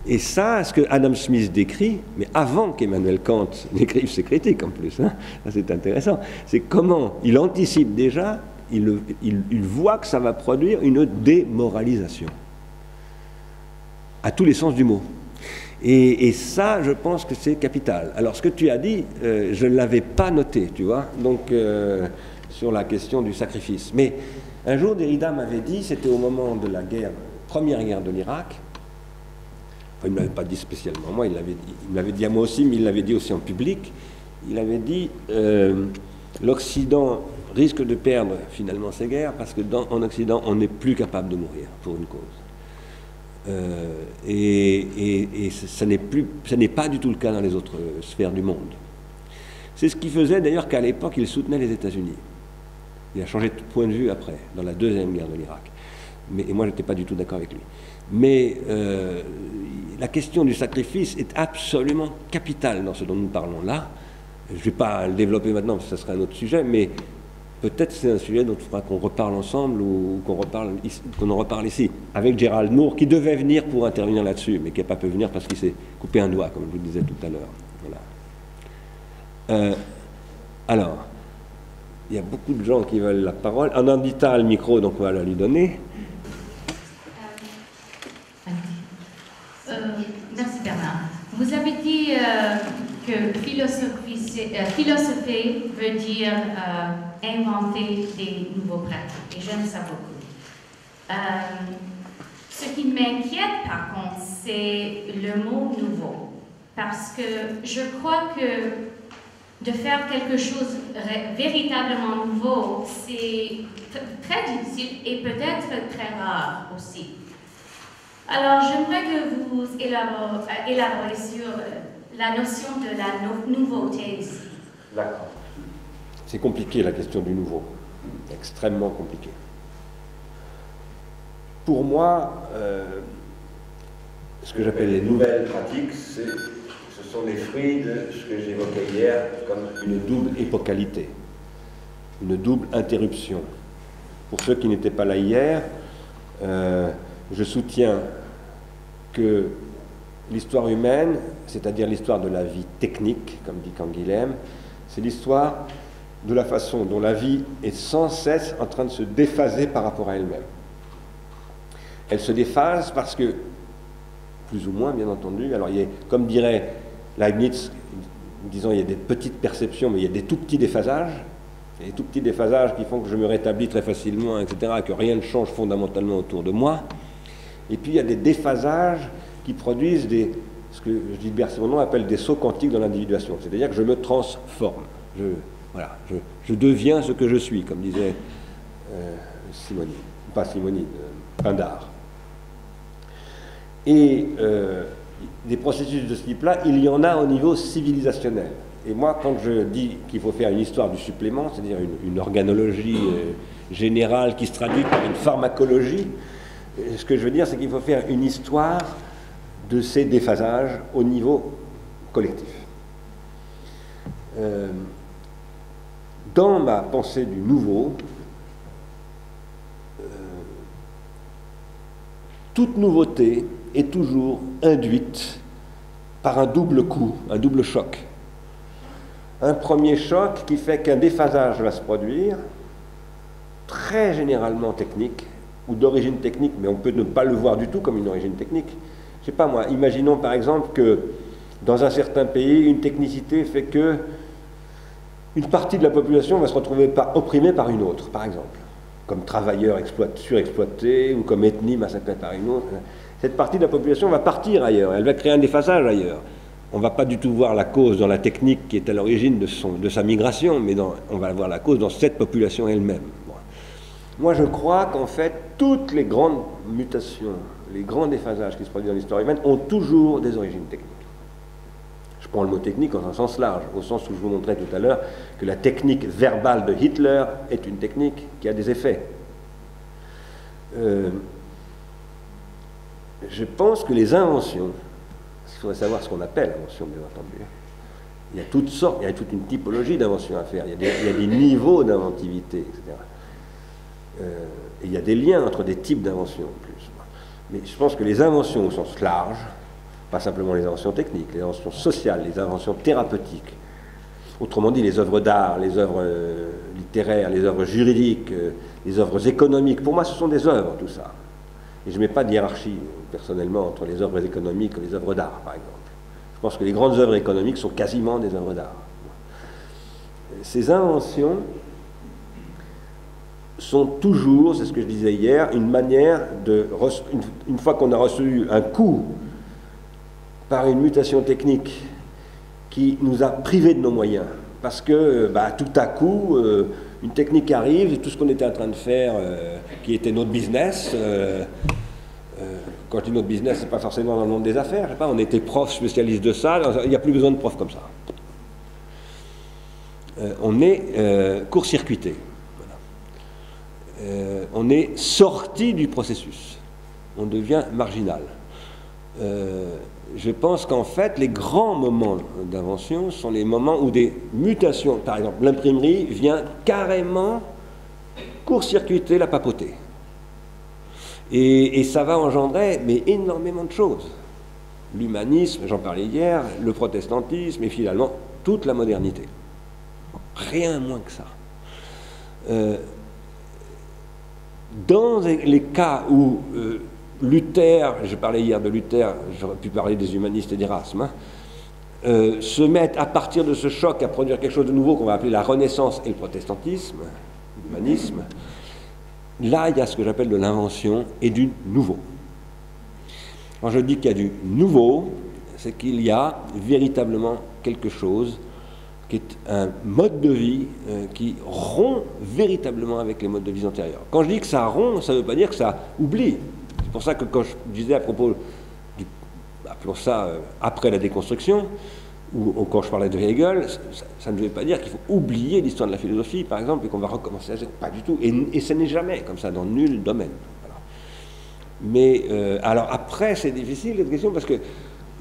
Speaker 1: Et ça, ce que Adam Smith décrit, mais avant qu'Emmanuel Kant n'écrive ses critiques en plus, hein, c'est intéressant, c'est comment il anticipe déjà, il voit que ça va produire une démoralisation, à tous les sens du mot. Et ça, je pense que c'est capital. Alors, ce que tu as dit, je ne l'avais pas noté, tu vois, donc sur la question du sacrifice. Mais un jour, Derrida m'avait dit, c'était au moment de la première guerre de l'Irak, enfin, il ne me l'avait pas dit spécialement moi, il me l'avait dit à moi aussi, mais il l'avait dit aussi en public, il avait dit, l'Occident risque de perdre finalement ces guerres parce qu'en Occident, on n'est plus capable de mourir pour une cause. Et ça n'est pas du tout le cas dans les autres sphères du monde. C'est ce qui faisait d'ailleurs qu'à l'époque il soutenait les États-Unis. Il a changé de point de vue après, dans la deuxième guerre de l'Irak. Et moi je n'étais pas du tout d'accord avec lui. Mais la question du sacrifice est absolument capitale dans ce dont nous parlons là. Je ne vais pas le développer maintenant parce que ce serait un autre sujet, mais peut-être c'est un sujet dont il faudra qu'on reparle ensemble ou qu'on en reparle ici, avec Gérald Moore, qui devait venir pour intervenir là-dessus, mais qui n'a pas pu venir parce qu'il s'est coupé un doigt, comme je vous le disais tout à l'heure. Voilà. Alors, il y a beaucoup de gens qui veulent la parole. Anandita a le micro, donc on va la lui donner.
Speaker 6: Merci Bernard. Vous avez dit que philosopher veut dire inventer des nouveaux pratiques, et j'aime ça beaucoup. Ce qui m'inquiète par contre, c'est le mot nouveau, parce que je crois que de faire quelque chose véritablement nouveau, c'est très difficile et peut-être très rare aussi. Alors j'aimerais que vous élaborez sur la notion de la nouveauté ici.
Speaker 1: D'accord. C'est compliqué la question du nouveau, extrêmement compliqué. Pour moi, ce que j'appelle les nouvelles pratiques, ce sont les fruits de ce que j'évoquais hier comme une double épocalité, une double interruption. Pour ceux qui n'étaient pas là hier, je soutiens que l'histoire humaine, c'est-à-dire l'histoire de la vie technique, comme dit Canguilhem, c'est l'histoire de la façon dont la vie est sans cesse en train de se déphaser par rapport à elle-même. Elle se déphase parce que, plus ou moins bien entendu, alors il y a, comme dirait Leibniz, disons il y a des petites perceptions, mais il y a des tout petits déphasages, et des tout petits déphasages qui font que je me rétablis très facilement, etc., que rien ne change fondamentalement autour de moi. Et puis il y a des déphasages qui produisent des ce que Gilbert Simondon appelle des sauts quantiques dans l'individuation. C'est-à-dire que je me transforme. Je deviens ce que je suis, comme disait Pindare. Et des processus de ce type-là, il y en a au niveau civilisationnel. Et moi, quand je dis qu'il faut faire une histoire du supplément, c'est-à-dire une organologie générale qui se traduit par une pharmacologie, ce que je veux dire, c'est qu'il faut faire une histoire de ces déphasages au niveau collectif. Dans ma pensée du nouveau, toute nouveauté est toujours induite par un double coup, un double choc. Un premier choc qui fait qu'un déphasage va se produire, très généralement technique, ou d'origine technique, mais on peut ne pas le voir du tout comme une origine technique. Je ne sais pas moi, imaginons par exemple que dans un certain pays, une technicité fait que une partie de la population va se retrouver opprimée par une autre, par exemple, comme travailleurs surexploités ou comme ethnie massacrée par une autre. Cette partie de la population va partir ailleurs, elle va créer un déphasage ailleurs. On ne va pas du tout voir la cause dans la technique qui est à l'origine de sa migration, mais on va voir la cause dans cette population elle-même. Bon. Moi, je crois qu'en fait, toutes les grandes mutations, les grands déphasages qui se produisent dans l'histoire humaine ont toujours des origines techniques. Je prends le mot technique dans un sens large, au sens où je vous montrais tout à l'heure que la technique verbale de Hitler est une technique qui a des effets. Je pense que les inventions, il faudrait savoir ce qu'on appelle invention, bien entendu. Il y a toutes sortes, il y a toute une typologie d'inventions à faire, il y a des niveaux d'inventivité, etc. Et il y a des liens entre des types d'inventions en plus. Mais je pense que les inventions au sens large, pas simplement les inventions techniques, les inventions sociales, les inventions thérapeutiques, autrement dit les œuvres d'art, les œuvres littéraires, les œuvres juridiques, les œuvres économiques, pour moi ce sont des œuvres tout ça. Et je ne mets pas de hiérarchie, personnellement, entre les œuvres économiques et les œuvres d'art, par exemple. Je pense que les grandes œuvres économiques sont quasiment des œuvres d'art. Ces inventions sont toujours, c'est ce que je disais hier, une manière de... Une fois qu'on a reçu un coup par une mutation technique qui nous a privés de nos moyens, parce que tout à coup, une technique arrive, et tout ce qu'on était en train de faire, qui était notre business, quand je dis notre business, c'est pas forcément dans le monde des affaires, je sais pas, on était prof spécialiste de ça, il n'y a plus besoin de profs comme ça. On est court-circuité. Voilà. On est sorti du processus. On devient marginal. Je pense qu'en fait, les grands moments d'invention sont les moments où des mutations, par exemple, l'imprimerie vient carrément court-circuiter la papauté. Et ça va engendrer énormément de choses. L'humanisme, j'en parlais hier, le protestantisme et finalement toute la modernité. Rien moins que ça. Dans les cas où Luther, je parlais hier de Luther, j'aurais pu parler des humanistes et d'Erasme, se mettent à partir de ce choc à produire quelque chose de nouveau qu'on va appeler la Renaissance et le protestantisme, l'humanisme. Là, il y a ce que j'appelle de l'invention et du nouveau. Quand je dis qu'il y a du nouveau, c'est qu'il y a véritablement quelque chose qui est un mode de vie qui rompt véritablement avec les modes de vie antérieurs. Quand je dis que ça rompt, ça ne veut pas dire que ça oublie. C'est pour ça que quand je disais à propos appelons ça après la déconstruction, ou quand je parlais de Hegel, ça ne veut pas dire qu'il faut oublier l'histoire de la philosophie, par exemple, et qu'on va recommencer à... Pas du tout. Et ce n'est jamais comme ça, dans nul domaine. Voilà. Mais, alors après, c'est difficile, cette question, parce que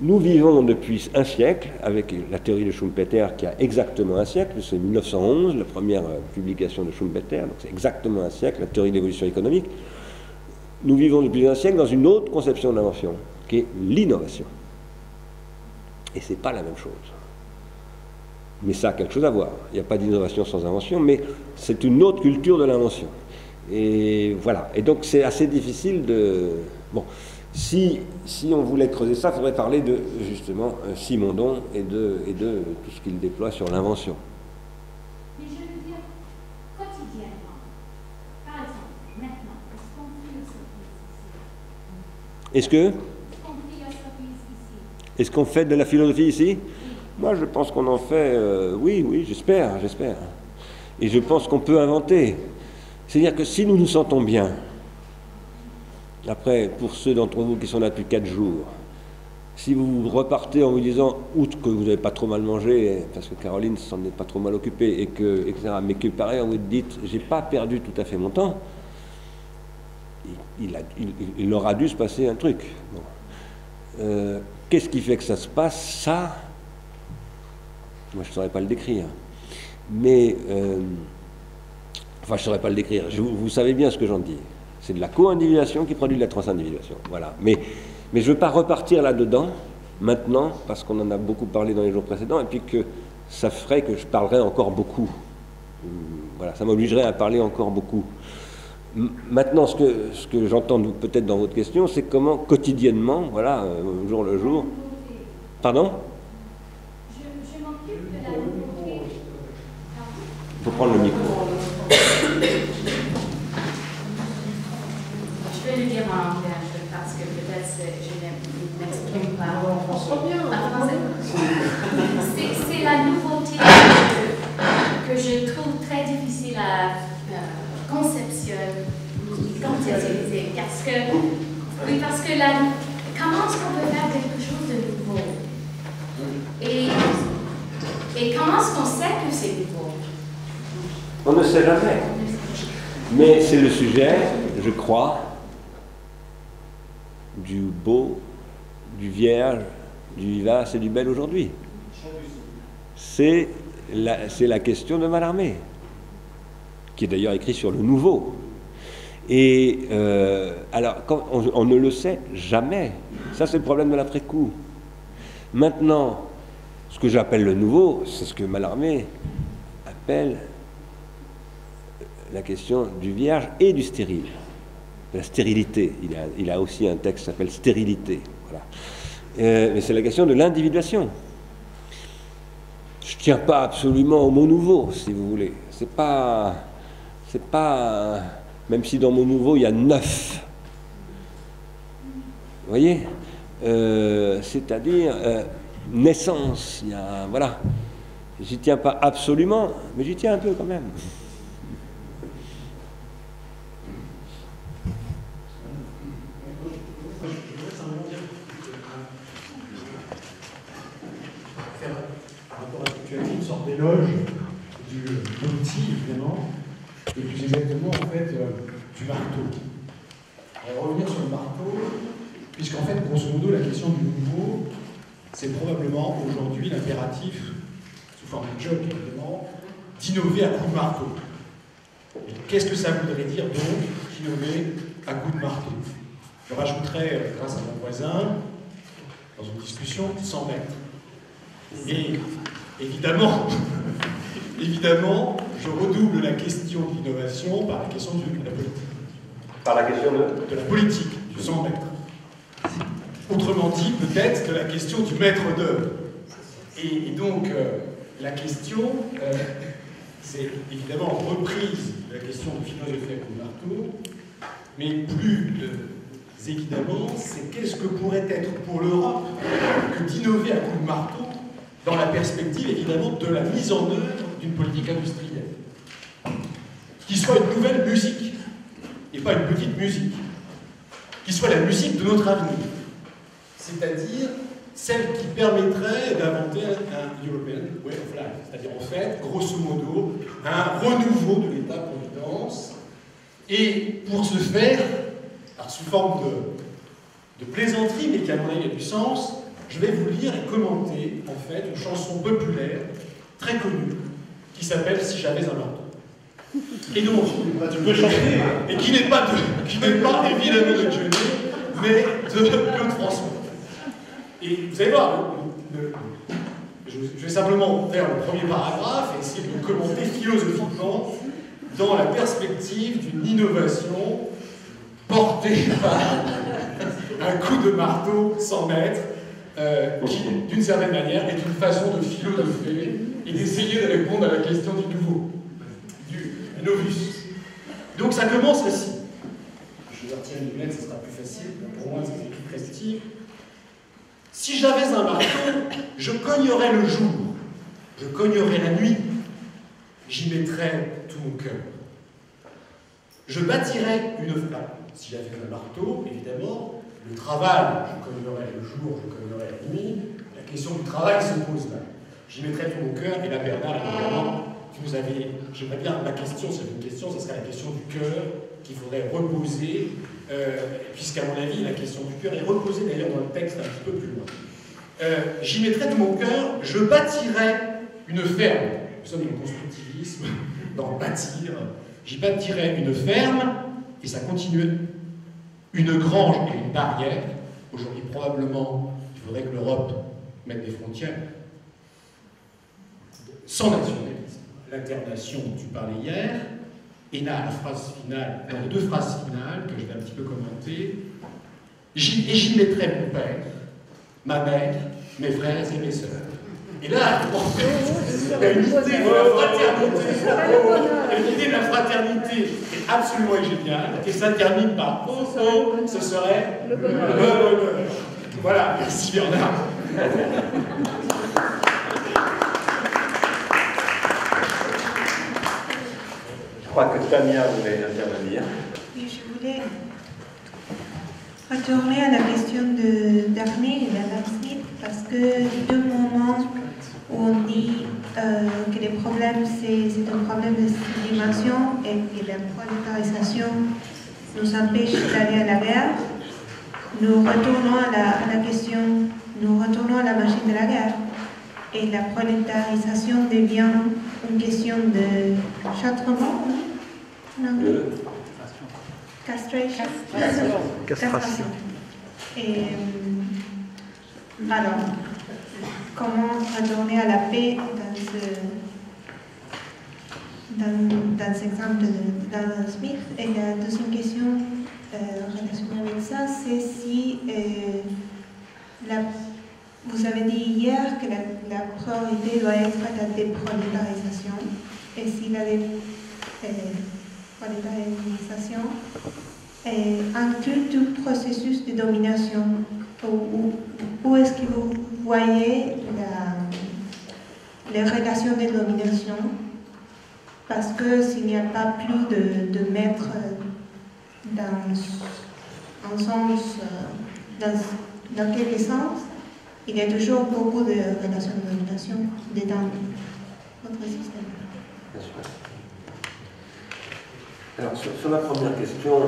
Speaker 1: nous vivons depuis un siècle, avec la théorie de Schumpeter qui a exactement un siècle, c'est 1911, la première publication de Schumpeter, donc c'est exactement un siècle, la théorie de l'évolution économique. Nous vivons depuis un siècle dans une autre conception de l'invention, qui est l'innovation. Et ce n'est pas la même chose. Mais ça a quelque chose à voir. Il n'y a pas d'innovation sans invention, mais c'est une autre culture de l'invention. Et voilà. Et donc c'est assez difficile de... Bon, si on voulait creuser ça, il faudrait parler de, justement, Simondon et de tout ce qu'il déploie sur l'invention.
Speaker 6: Mais je veux dire, quotidiennement, par exemple, maintenant, est-ce qu'on prie au service ici?
Speaker 1: Est-ce que...
Speaker 6: On prie au service ici.
Speaker 1: Est-ce qu'on fait de la philosophie ici? Moi, je pense qu'on en fait, oui, j'espère. Et je pense qu'on peut inventer. C'est-à-dire que si nous nous sentons bien, après, pour ceux d'entre vous qui sont là depuis 4 jours, si vous repartez en vous disant, outre que vous n'avez pas trop mal mangé, parce que Caroline s'en est pas trop mal occupée, et que, etc., mais que pareil, vous dites, j'ai pas perdu tout à fait mon temps, il aura dû se passer un truc. Bon. Qu'est-ce qui fait que ça se passe? Ça, moi je ne saurais pas le décrire. Mais, enfin je ne saurais pas le décrire. Vous savez bien ce que j'en dis. C'est de la co-individuation qui produit de la transindividuation. Voilà. Mais je ne veux pas repartir là-dedans, maintenant, parce qu'on en a beaucoup parlé dans les jours précédents, et puis que ça ferait que je parlerais encore beaucoup. Voilà, ça m'obligerait à parler encore beaucoup. Maintenant, ce que j'entends peut-être dans votre question, c'est comment quotidiennement, voilà, jour le jour... Pardon?
Speaker 6: Je m'occupe de la nouveauté.
Speaker 1: Il faut prendre le micro.
Speaker 6: Je vais le dire en anglais parce que peut-être je ne m'exprime pas en français. C'est la nouveauté que je trouve très difficile à conceptualiser. Parce que comment est-ce qu'on peut faire quelque chose de nouveau? Et comment est-ce qu'on sait que c'est nouveau?
Speaker 1: On ne sait jamais. Mais c'est le sujet, je crois, du beau, du vierge, du vivace et du bel aujourd'hui. C'est la question de Mallarmé, qui est d'ailleurs écrit sur le nouveau. Et alors, on ne le sait jamais. Ça, c'est le problème de l'après-coup. Maintenant, ce que j'appelle le nouveau, c'est ce que Mallarmé appelle la question du vierge et du stérile, de la stérilité. Il a aussi un texte qui s'appelle Stérilité. Voilà. Mais c'est la question de l'individuation. Je ne tiens pas absolument au mot nouveau, si vous voulez. C'est pas même si dans mon nouveau il y a 9. Vous voyez, c'est-à-dire naissance. Il y a, voilà. J'y tiens pas absolument, mais j'y tiens un peu quand même.
Speaker 7: Une sorte d'éloge du outil, évidemment, et plus exactement, en fait, du marteau. On va revenir sur le marteau, puisqu'en fait, grosso modo, la question du nouveau, c'est probablement aujourd'hui l'impératif, sous forme de job, évidemment, d'innover à coups de marteau. Et qu'est-ce que ça voudrait dire, donc, d'innover à coups de marteau? Je rajouterais, grâce à mon voisin, dans une discussion, 100 mètres. Et évidemment, je redouble la question de l'innovation par la question de la politique.
Speaker 1: Par la question
Speaker 7: de la politique, du 100 mètres. Autrement dit, peut-être de la question du maître d'œuvre. Et donc, la question, c'est évidemment reprise de la question de philosophie à coup de marteau, mais plus évidemment, c'est qu'est-ce que pourrait être pour l'Europe que d'innover à coup de marteau dans la perspective, évidemment, de la mise en œuvre d'une politique industrielle. Qui soit une nouvelle musique, et pas une petite musique. Qui soit la musique de notre avenir. C'est-à-dire celle qui permettrait d'inventer un European Way of Life. C'est-à-dire, en fait, grosso modo, un renouveau de l'État-providence. Et pour ce faire, alors sous forme de plaisanterie, mais qui à mon avis a du sens, je vais vous lire et commenter, en fait, une chanson populaire, très connue, qui s'appelle « Si j'avais un marteau ». Et donc, tu peux chanter, et qui n'est pas évidemment de Dieudonné, mais de Claude François. Et vous allez voir, je vais simplement faire le premier paragraphe et essayer de le commenter philosophiquement dans la perspective d'une innovation portée par un coup de marteau 100 mètres, qui, d'une certaine manière, est une façon de philosopher et d'essayer de répondre à la question du nouveau, du novus. Donc ça commence ainsi. Je vais retirer une lunette, ce sera plus facile. Pour moi, c'est écrit très style. Si j'avais un marteau, je cognerais le jour, je cognerais la nuit, j'y mettrais tout mon cœur. Je bâtirais une flamme. Si j'avais un marteau, évidemment, le travail, je cognerais le jour, je cognerais la nuit, la question du travail se pose là. J'y mettrais tout mon cœur, et là, Bernard, évidemment, j'aimerais bien, ma question, c'est une question, ce serait la question du cœur qu'il faudrait reposer, puisqu'à mon avis, la question du cœur est reposée d'ailleurs dans le texte un petit peu plus loin. J'y mettrais de mon cœur, je bâtirais une ferme. Nous sommes dans le constructivisme, dans bâtir. J'y bâtirais une ferme, et ça continue. Une grange et une barrière. Aujourd'hui, probablement, il faudrait que l'Europe mette des frontières. Sans nationalisme. L'internation dont tu parlais hier, et là, la phrase finale, dans les deux phrases finales que je vais un petit peu commenter, j'y mettrai mon père, ma mère, mes frères et mes sœurs. Et là, en fait, il y a une idée de la fraternité. L'idée de la fraternité est absolument géniale, et ça termine par oh, ce serait le bonheur. Voilà, merci Bernard.
Speaker 1: Je crois que Tania voulait intervenir.
Speaker 8: Oui, je voulais retourner à la question d'Armée et d'Adam Smith, parce que du moment où on dit que les problèmes, c'est un problème de sublimation et que la prolétarisation nous empêche d'aller à la guerre, nous retournons à la question, nous retournons à la machine de la guerre. Et la prolétarisation devient une question de châtrement, non? Castration. Castration. Et alors, comment retourner à la paix dans cet exemple d'Adam Smith? Et la deuxième question relationnée avec ça, c'est si vous avez dit hier que la priorité doit être la déprolétarisation, et si la déprolétarisation inclut tout processus de domination, où est-ce que vous voyez les relations de domination? Parce que s'il n'y a pas plus de maîtres dans quelque sens, il y a toujours beaucoup de relations de domination dans votre système.
Speaker 1: Bien sûr. Alors, sur la première question, à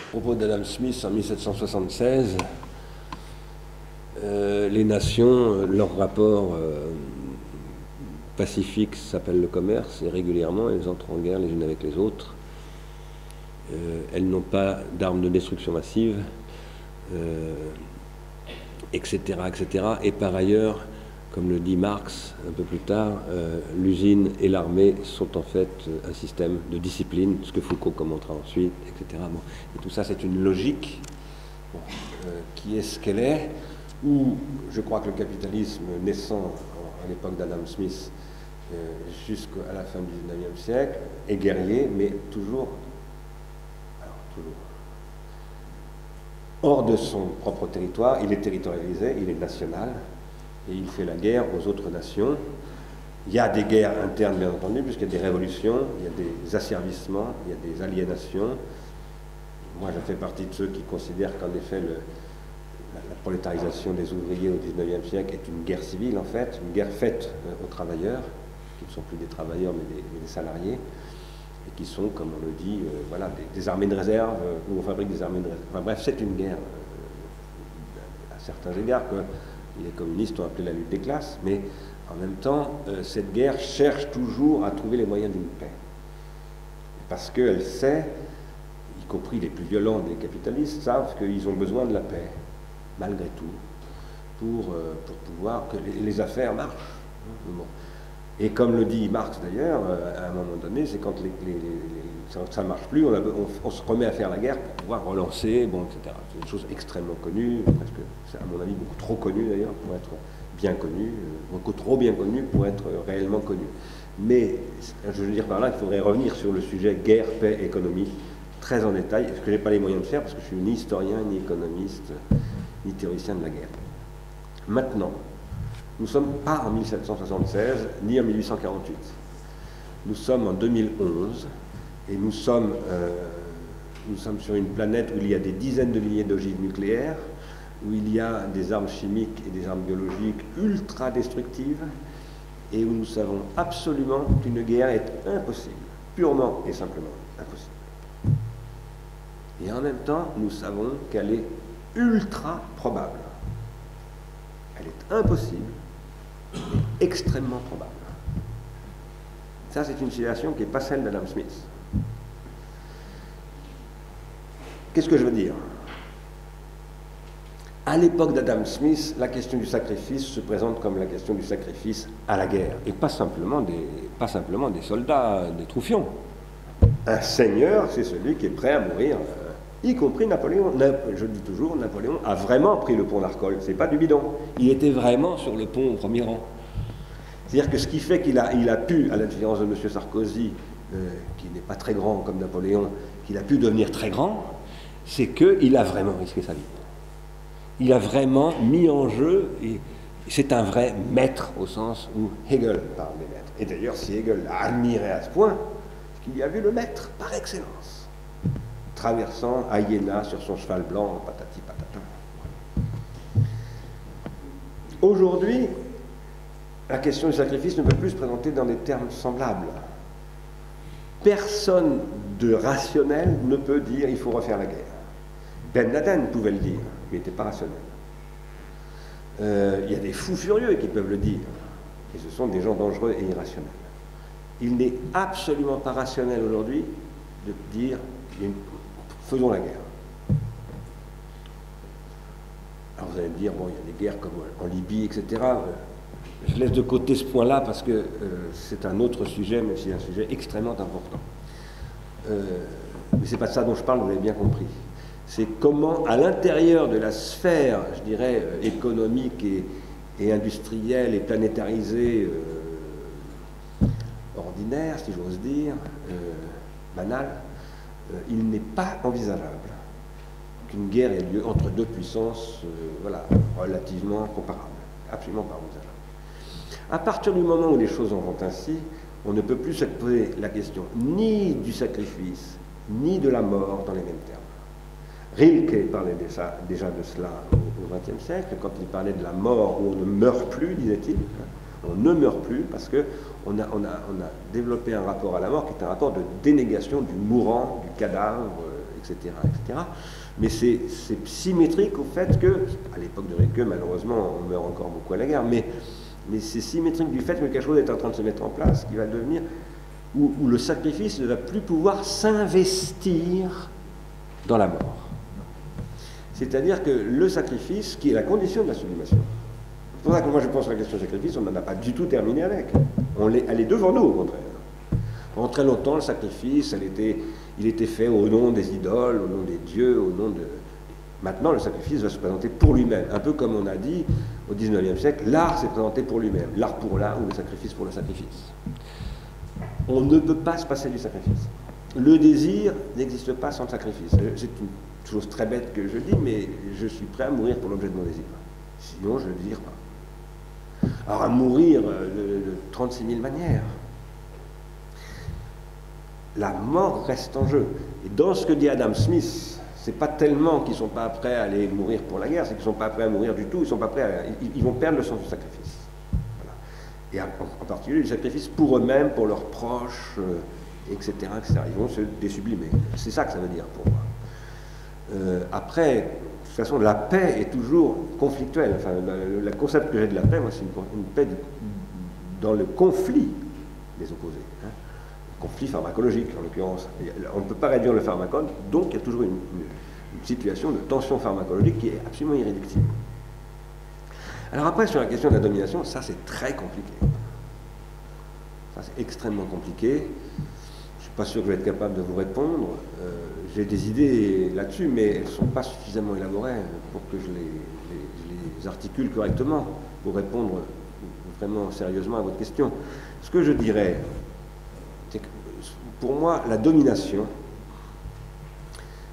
Speaker 1: propos d'Adam Smith en 1776, les nations, leur rapport pacifique s'appelle le commerce, et régulièrement elles entrent en guerre les unes avec les autres. Elles n'ont pas d'armes de destruction massive, etc., etc. Et par ailleurs, comme le dit Marx un peu plus tard, l'usine et l'armée sont en fait un système de discipline, ce que Foucault commentera ensuite, etc. Bon. Et tout ça, c'est une logique qui est ce qu'elle est, où je crois que le capitalisme naissant à l'époque d'Adam Smith jusqu'à la fin du XIXe siècle est guerrier, mais toujours hors de son propre territoire. Il est territorialisé, il est national, et il fait la guerre aux autres nations. Il y a des guerres internes, bien entendu, puisqu'il y a des révolutions, il y a des asservissements, il y a des aliénations. Moi, je fais partie de ceux qui considèrent qu'en effet, la prolétarisation des ouvriers au XIXe siècle est une guerre civile, en fait, une guerre faite aux travailleurs, qui ne sont plus des travailleurs, mais des salariés, et qui sont, comme on le dit, voilà, des armées de réserve, où on fabrique des armées de réserve. Enfin bref, c'est une guerre, à certains égards, que les communistes ont appelé la lutte des classes, mais en même temps, cette guerre cherche toujours à trouver les moyens d'une paix. Parce qu'elle sait, y compris les plus violents des capitalistes, savent qu'ils ont besoin de la paix, malgré tout, pour pouvoir que les affaires marchent. Bon. Et comme le dit Marx d'ailleurs, à un moment donné, c'est quand ça ne marche plus, on se remet à faire la guerre pour pouvoir relancer, bon, etc. C'est une chose extrêmement connue, presque, c'est à mon avis beaucoup trop connue d'ailleurs pour être bien connue, beaucoup trop bien connue pour être réellement connue. Mais je veux dire par là qu'il faudrait revenir sur le sujet guerre, paix, économie, très en détail, ce que je n'ai pas les moyens de faire parce que je suis ni historien, ni économiste, ni théoricien de la guerre. Maintenant, nous ne sommes pas en 1776, ni en 1848. Nous sommes en 2011, et nous sommes sur une planète où il y a des dizaines de milliers d'ogives nucléaires, où il y a des armes chimiques et des armes biologiques ultra destructives, et où nous savons absolument qu'une guerre est impossible, purement et simplement impossible. Et en même temps, nous savons qu'elle est ultra probable. Elle est impossible et extrêmement probable. Ça, c'est une situation qui n'est pas celle d'Adam Smith. Qu'est-ce que je veux dire? À l'époque d'Adam Smith, la question du sacrifice se présente comme la question du sacrifice à la guerre, et pas simplement des soldats, des troufions. Un seigneur, c'est celui qui est prêt à mourir, y compris Napoléon. Je dis toujours, Napoléon a vraiment pris le pont d'Arcole, c'est pas du bidon. Il était vraiment sur le pont au premier rang. C'est-à-dire que ce qui fait qu'il a pu, à la différence de M. Sarkozy, qui n'est pas très grand comme Napoléon, qu'il a pu devenir très grand, c'est qu'il a vraiment risqué sa vie. Il a vraiment mis en jeu, et c'est un vrai maître au sens où Hegel parle des maîtres. Et d'ailleurs, si Hegel l'a admiré à ce point, c'est qu'il y a vu le maître par excellence, traversant à Iéna sur son cheval blanc, patati patata. Aujourd'hui, la question du sacrifice ne peut plus se présenter dans des termes semblables. Personne de rationnel ne peut dire il faut refaire la guerre. Ben Laden pouvait le dire, mais il n'était pas rationnel. Il y a des fous furieux qui peuvent le dire, et ce sont des gens dangereux et irrationnels. Il n'est absolument pas rationnel aujourd'hui de dire faisons la guerre. Alors vous allez me dire, bon, il y a des guerres comme en Libye, etc. Je laisse de côté ce point-là parce que c'est un autre sujet, mais c'est un sujet extrêmement important. Mais ce n'est pas de ça dont je parle, vous l'avez bien compris. C'est comment, à l'intérieur de la sphère, je dirais, économique et industrielle et planétarisée, ordinaire, si j'ose dire, banale, il n'est pas envisageable qu'une guerre ait lieu entre deux puissances relativement comparables. Absolument pas envisageable. À partir du moment où les choses en vont ainsi, on ne peut plus se poser la question ni du sacrifice, ni de la mort dans les mêmes termes. Rilke parlait déjà de cela au XXe siècle, quand il parlait de la mort où on ne meurt plus, disait-il. On ne meurt plus parce qu'on a développé un rapport à la mort qui est un rapport de dénégation du mourant, du cadavre, etc. etc. Mais c'est symétrique au fait que, à l'époque de Rilke, malheureusement, on meurt encore beaucoup à la guerre, mais c'est symétrique du fait que quelque chose est en train de se mettre en place, qui va devenir, où le sacrifice ne va plus pouvoir s'investir dans la mort. C'est-à-dire que le sacrifice, qui est la condition de la sublimation, c'est pour ça que moi je pense que la question du sacrifice, on n'en a pas du tout terminé avec. Elle est devant nous, au contraire. Pendant très longtemps, le sacrifice, il était fait au nom des idoles, au nom des dieux, au nom de... Maintenant, le sacrifice va se présenter pour lui-même. Un peu comme on a dit au XIXe siècle, l'art s'est présenté pour lui-même. L'art pour l'art ou le sacrifice pour le sacrifice. On ne peut pas se passer du sacrifice. Le désir n'existe pas sans le sacrifice. C'est une chose très bête que je dis, mais je suis prêt à mourir pour l'objet de mon désir. Sinon, je ne le désire pas. Alors, à mourir de 36 000 manières. La mort reste en jeu. Et dans ce que dit Adam Smith, c'est pas tellement qu'ils ne sont pas prêts à aller mourir pour la guerre, c'est qu'ils ne sont pas prêts à mourir du tout, ils vont perdre le sens du sacrifice. Voilà. Et en particulier du sacrifice pour eux-mêmes, pour leurs proches, etc., etc. Ils vont se désublimer. C'est ça que ça veut dire pour moi. Après, de toute façon, la paix est toujours conflictuelle. Enfin, le concept que j'ai de la paix, moi, c'est une paix dans le conflit des opposés. Hein. Conflit pharmacologique, en l'occurrence. On ne peut pas réduire le pharmacone, donc il y a toujours une situation de tension pharmacologique qui est absolument irréductible. Alors après, sur la question de la domination, ça c'est très compliqué. Ça c'est extrêmement compliqué. Je ne suis pas sûr que je vais être capable de vous répondre. J'ai des idées là-dessus, mais elles ne sont pas suffisamment élaborées pour que je les articule correctement pour répondre vraiment sérieusement à votre question. Ce que je dirais, c'est que pour moi, la domination,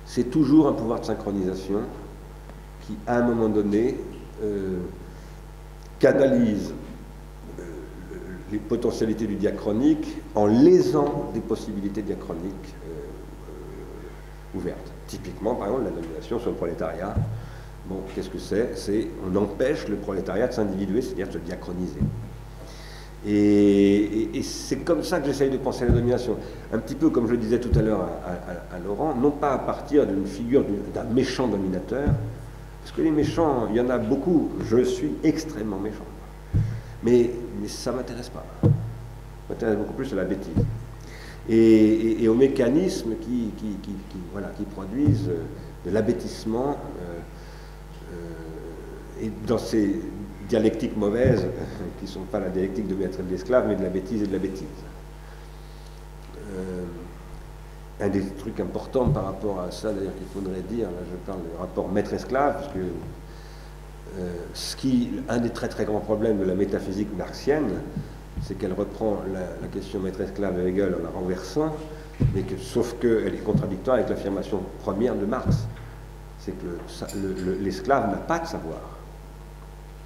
Speaker 1: c'est toujours un pouvoir de synchronisation qui, à un moment donné, canalise les potentialités du diachronique en lésant des possibilités diachroniques ouvertes. Typiquement, par exemple, la domination sur le prolétariat. Bon, qu'est-ce que c'est? On empêche le prolétariat de s'individuer, c'est-à-dire de se diachroniser. Et c'est comme ça que j'essaye de penser à la domination. Un petit peu comme je le disais tout à l'heure à Laurent, non pas à partir d'une figure d'un méchant dominateur, parce que les méchants, il y en a beaucoup, je suis extrêmement méchant. Mais ça ne m'intéresse pas. Ça m'intéresse beaucoup plus à la bêtise. Et aux mécanismes qui produisent de l'abêtissement et dans ces dialectiques mauvaises, qui ne sont pas la dialectique de maître et de l'esclave, mais de la bêtise et de la bêtise. Un des trucs importants par rapport à ça, d'ailleurs, qu'il faudrait dire, là je parle du rapport maître-esclave, parce que un des très très grands problèmes de la métaphysique marxienne, c'est qu'elle reprend la question maître-esclave de Hegel en la renversant, mais sauf qu'elle est contradictoire avec l'affirmation première de Marx. C'est que l'esclave n'a pas de savoir.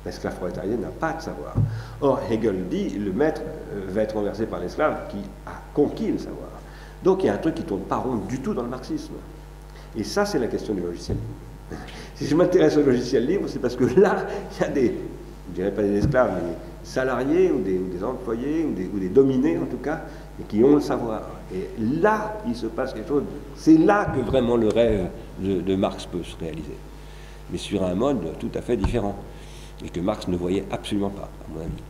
Speaker 1: L'esclave prolétarien n'a pas de savoir. Or, Hegel dit, le maître va être renversé par l'esclave qui a conquis le savoir. Donc il y a un truc qui ne tourne pas rond du tout dans le marxisme. Et ça, c'est la question du logiciel libre. Si je m'intéresse au logiciel libre, c'est parce que là, il y a des, je ne dirais pas des esclaves, mais des salariés ou des employés ou des dominés en tout cas, et qui ont le savoir. Et là, il se passe quelque chose. C'est là que vraiment le rêve de Marx peut se réaliser. Mais sur un mode tout à fait différent. Et que Marx ne voyait absolument pas, à mon avis.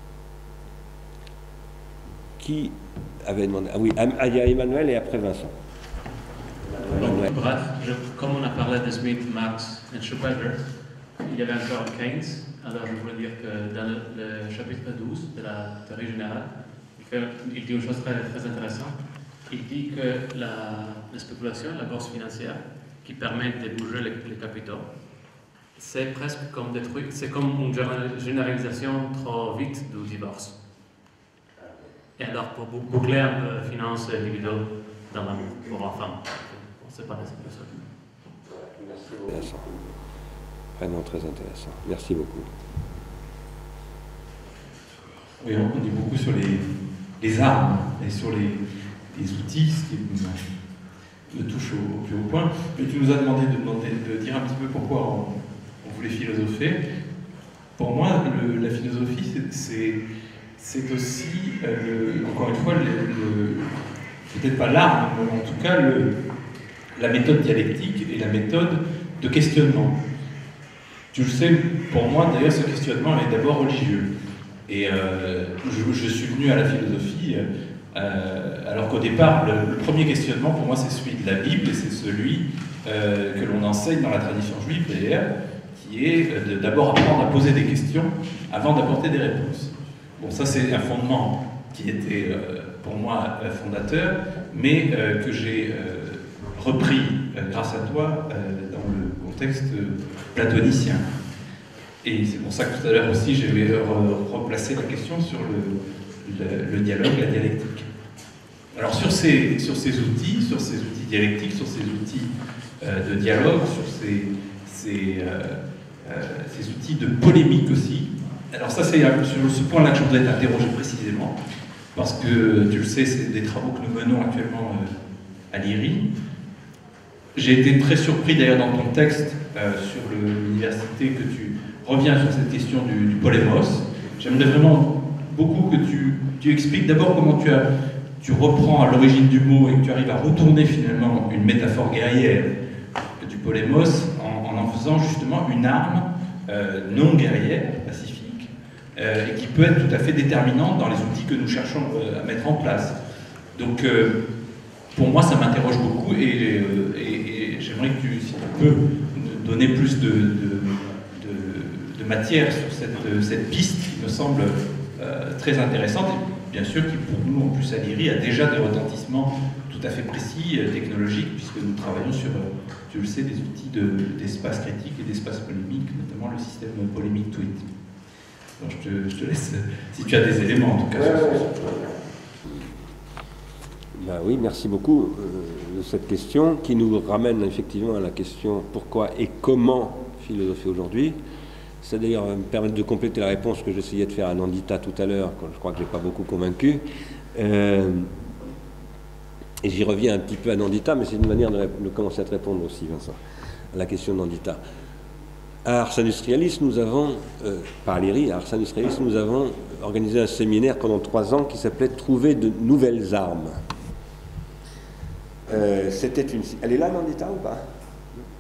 Speaker 1: Qui avait demandé? Ah oui, il y a Emmanuel et après Vincent.
Speaker 9: Bref, comme on a parlé de Smith, Marx et Schumpeter, il y avait encore Keynes. Alors je voulais dire que dans le chapitre 12 de la théorie générale, il dit une chose très, très intéressante. Il dit que la spéculation, la bourse financière, qui permet de bouger les capitaux, c'est presque comme des trucs, c'est comme une généralisation trop vite du divorce. Et alors, pour boucler un peu finances individuelles dans l'amour pour enfants, c'est pas nécessaire.
Speaker 1: Intéressant. Vraiment très intéressant. Merci beaucoup.
Speaker 10: Oui, on dit beaucoup sur les armes et sur les outils, ce qui me touche au plus haut point. Mais tu nous as demandé de dire un petit peu pourquoi on voulait philosopher. Pour moi, la philosophie, c'est aussi, encore une fois, peut-être pas l'arme, mais en tout cas la méthode dialectique et la méthode de questionnement. Tu le sais, pour moi, d'ailleurs, ce questionnement est d'abord religieux. Et je suis venu à la philosophie, alors qu'au départ, le premier questionnement, pour moi, c'est celui de la Bible, et c'est celui que l'on enseigne dans la tradition juive, d'ailleurs, qui est d'abord apprendre à poser des questions avant d'apporter des réponses. Bon, ça c'est un fondement qui était pour moi fondateur, mais que j'ai repris grâce à toi dans le contexte platonicien. Et c'est pour ça que tout à l'heure aussi j'ai replacé la question sur le dialogue, la dialectique. Alors sur ces outils dialectiques, sur ces outils de dialogue, sur ces outils de polémique aussi. Alors ça, c'est sur ce point-là que je voudrais t'interroger précisément, parce que, tu le sais, c'est des travaux que nous menons actuellement à l'IRI. J'ai été très surpris d'ailleurs dans ton texte sur l'université que tu reviens sur cette question du polémos. J'aimerais vraiment beaucoup que tu expliques d'abord comment tu reprends à l'origine du mot et que tu arrives à retourner finalement une métaphore guerrière du polémos en faisant justement une arme non guerrière, pacifique, et qui peut être tout à fait déterminante dans les outils que nous cherchons à mettre en place. Donc, pour moi, ça m'interroge beaucoup et j'aimerais que si tu peux, donner plus de matière sur cette piste qui me semble très intéressante et bien sûr qui, pour nous, en plus à l'IRI, a déjà des retentissements tout à fait précis, technologiques, puisque nous travaillons sur, tu le sais, des outils d'espace critique et d'espace polémique, notamment le système polémique tweet. Donc je te laisse, si tu as des éléments en tout cas.
Speaker 1: Ben oui, merci beaucoup de cette question qui nous ramène effectivement à la question pourquoi et comment philosopher aujourd'hui. Ça d'ailleurs me permet de compléter la réponse que j'essayais de faire à Nandita tout à l'heure, quand je crois que je n'ai pas beaucoup convaincu. Et j'y reviens un petit peu à Nandita, mais c'est une manière de commencer à te répondre aussi, Vincent, à la question de Nandita. À Ars Industrialis, nous avons, par l'IRI, à Ars Industrialis, nous avons organisé un séminaire pendant 3 ans qui s'appelait « Trouver de nouvelles armes ». C'était une... Elle est là, Nandita, ou pas?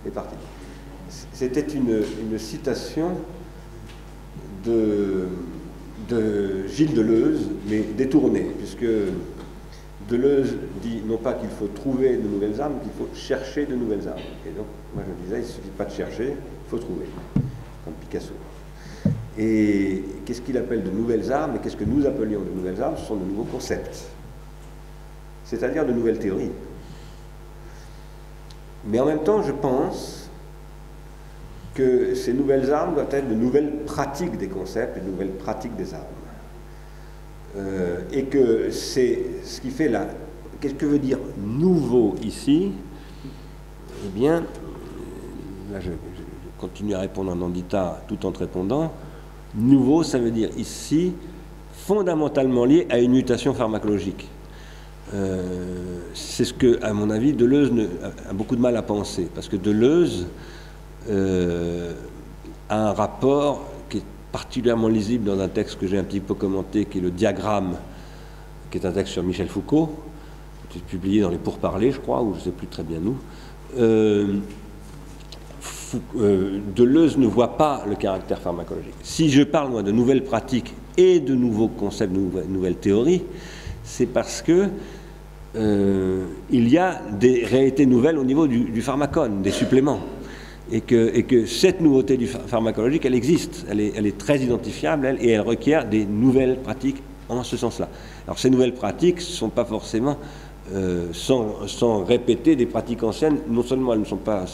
Speaker 1: Elle est partie. C'était une citation de Gilles Deleuze, mais détournée, puisque Deleuze dit non pas qu'il faut trouver de nouvelles armes, qu'il faut chercher de nouvelles armes. Et donc, moi je disais, il ne suffit pas de chercher, il faut trouver, comme Picasso. Et qu'est-ce qu'il appelle de nouvelles armes, et qu'est-ce que nous appelions de nouvelles armes? Ce sont de nouveaux concepts, c'est-à-dire de nouvelles théories. Mais en même temps, je pense que ces nouvelles armes doivent être de nouvelles pratiques des concepts et de nouvelles pratiques des armes. Et que c'est ce qui fait là. Qu'est-ce que veut dire nouveau ici? Eh bien, là je continue à répondre à Nandita tout en te répondant. Nouveau, ça veut dire ici fondamentalement lié à une mutation pharmacologique. C'est ce que, à mon avis, Deleuze a beaucoup de mal à penser, parce que Deleuze a un rapport qui est particulièrement lisible dans un texte que j'ai un petit peu commenté, qui est le diagramme, qui est un texte sur Michel Foucault, qui est publié dans les Pourparlers, je crois, ou je ne sais plus très bien où. Deleuze ne voit pas le caractère pharmacologique. Si je parle, moi, de nouvelles pratiques et de nouveaux concepts, de nouvelles théories, c'est parce que il y a des réalités nouvelles au niveau du pharmacone, des suppléments. Et que cette nouveauté du pharmacologique, elle existe, elle est très identifiable, et elle requiert des nouvelles pratiques en ce sens-là. Alors ces nouvelles pratiques ne sont pas forcément sans répéter des pratiques anciennes. Non seulement elles ne sont pas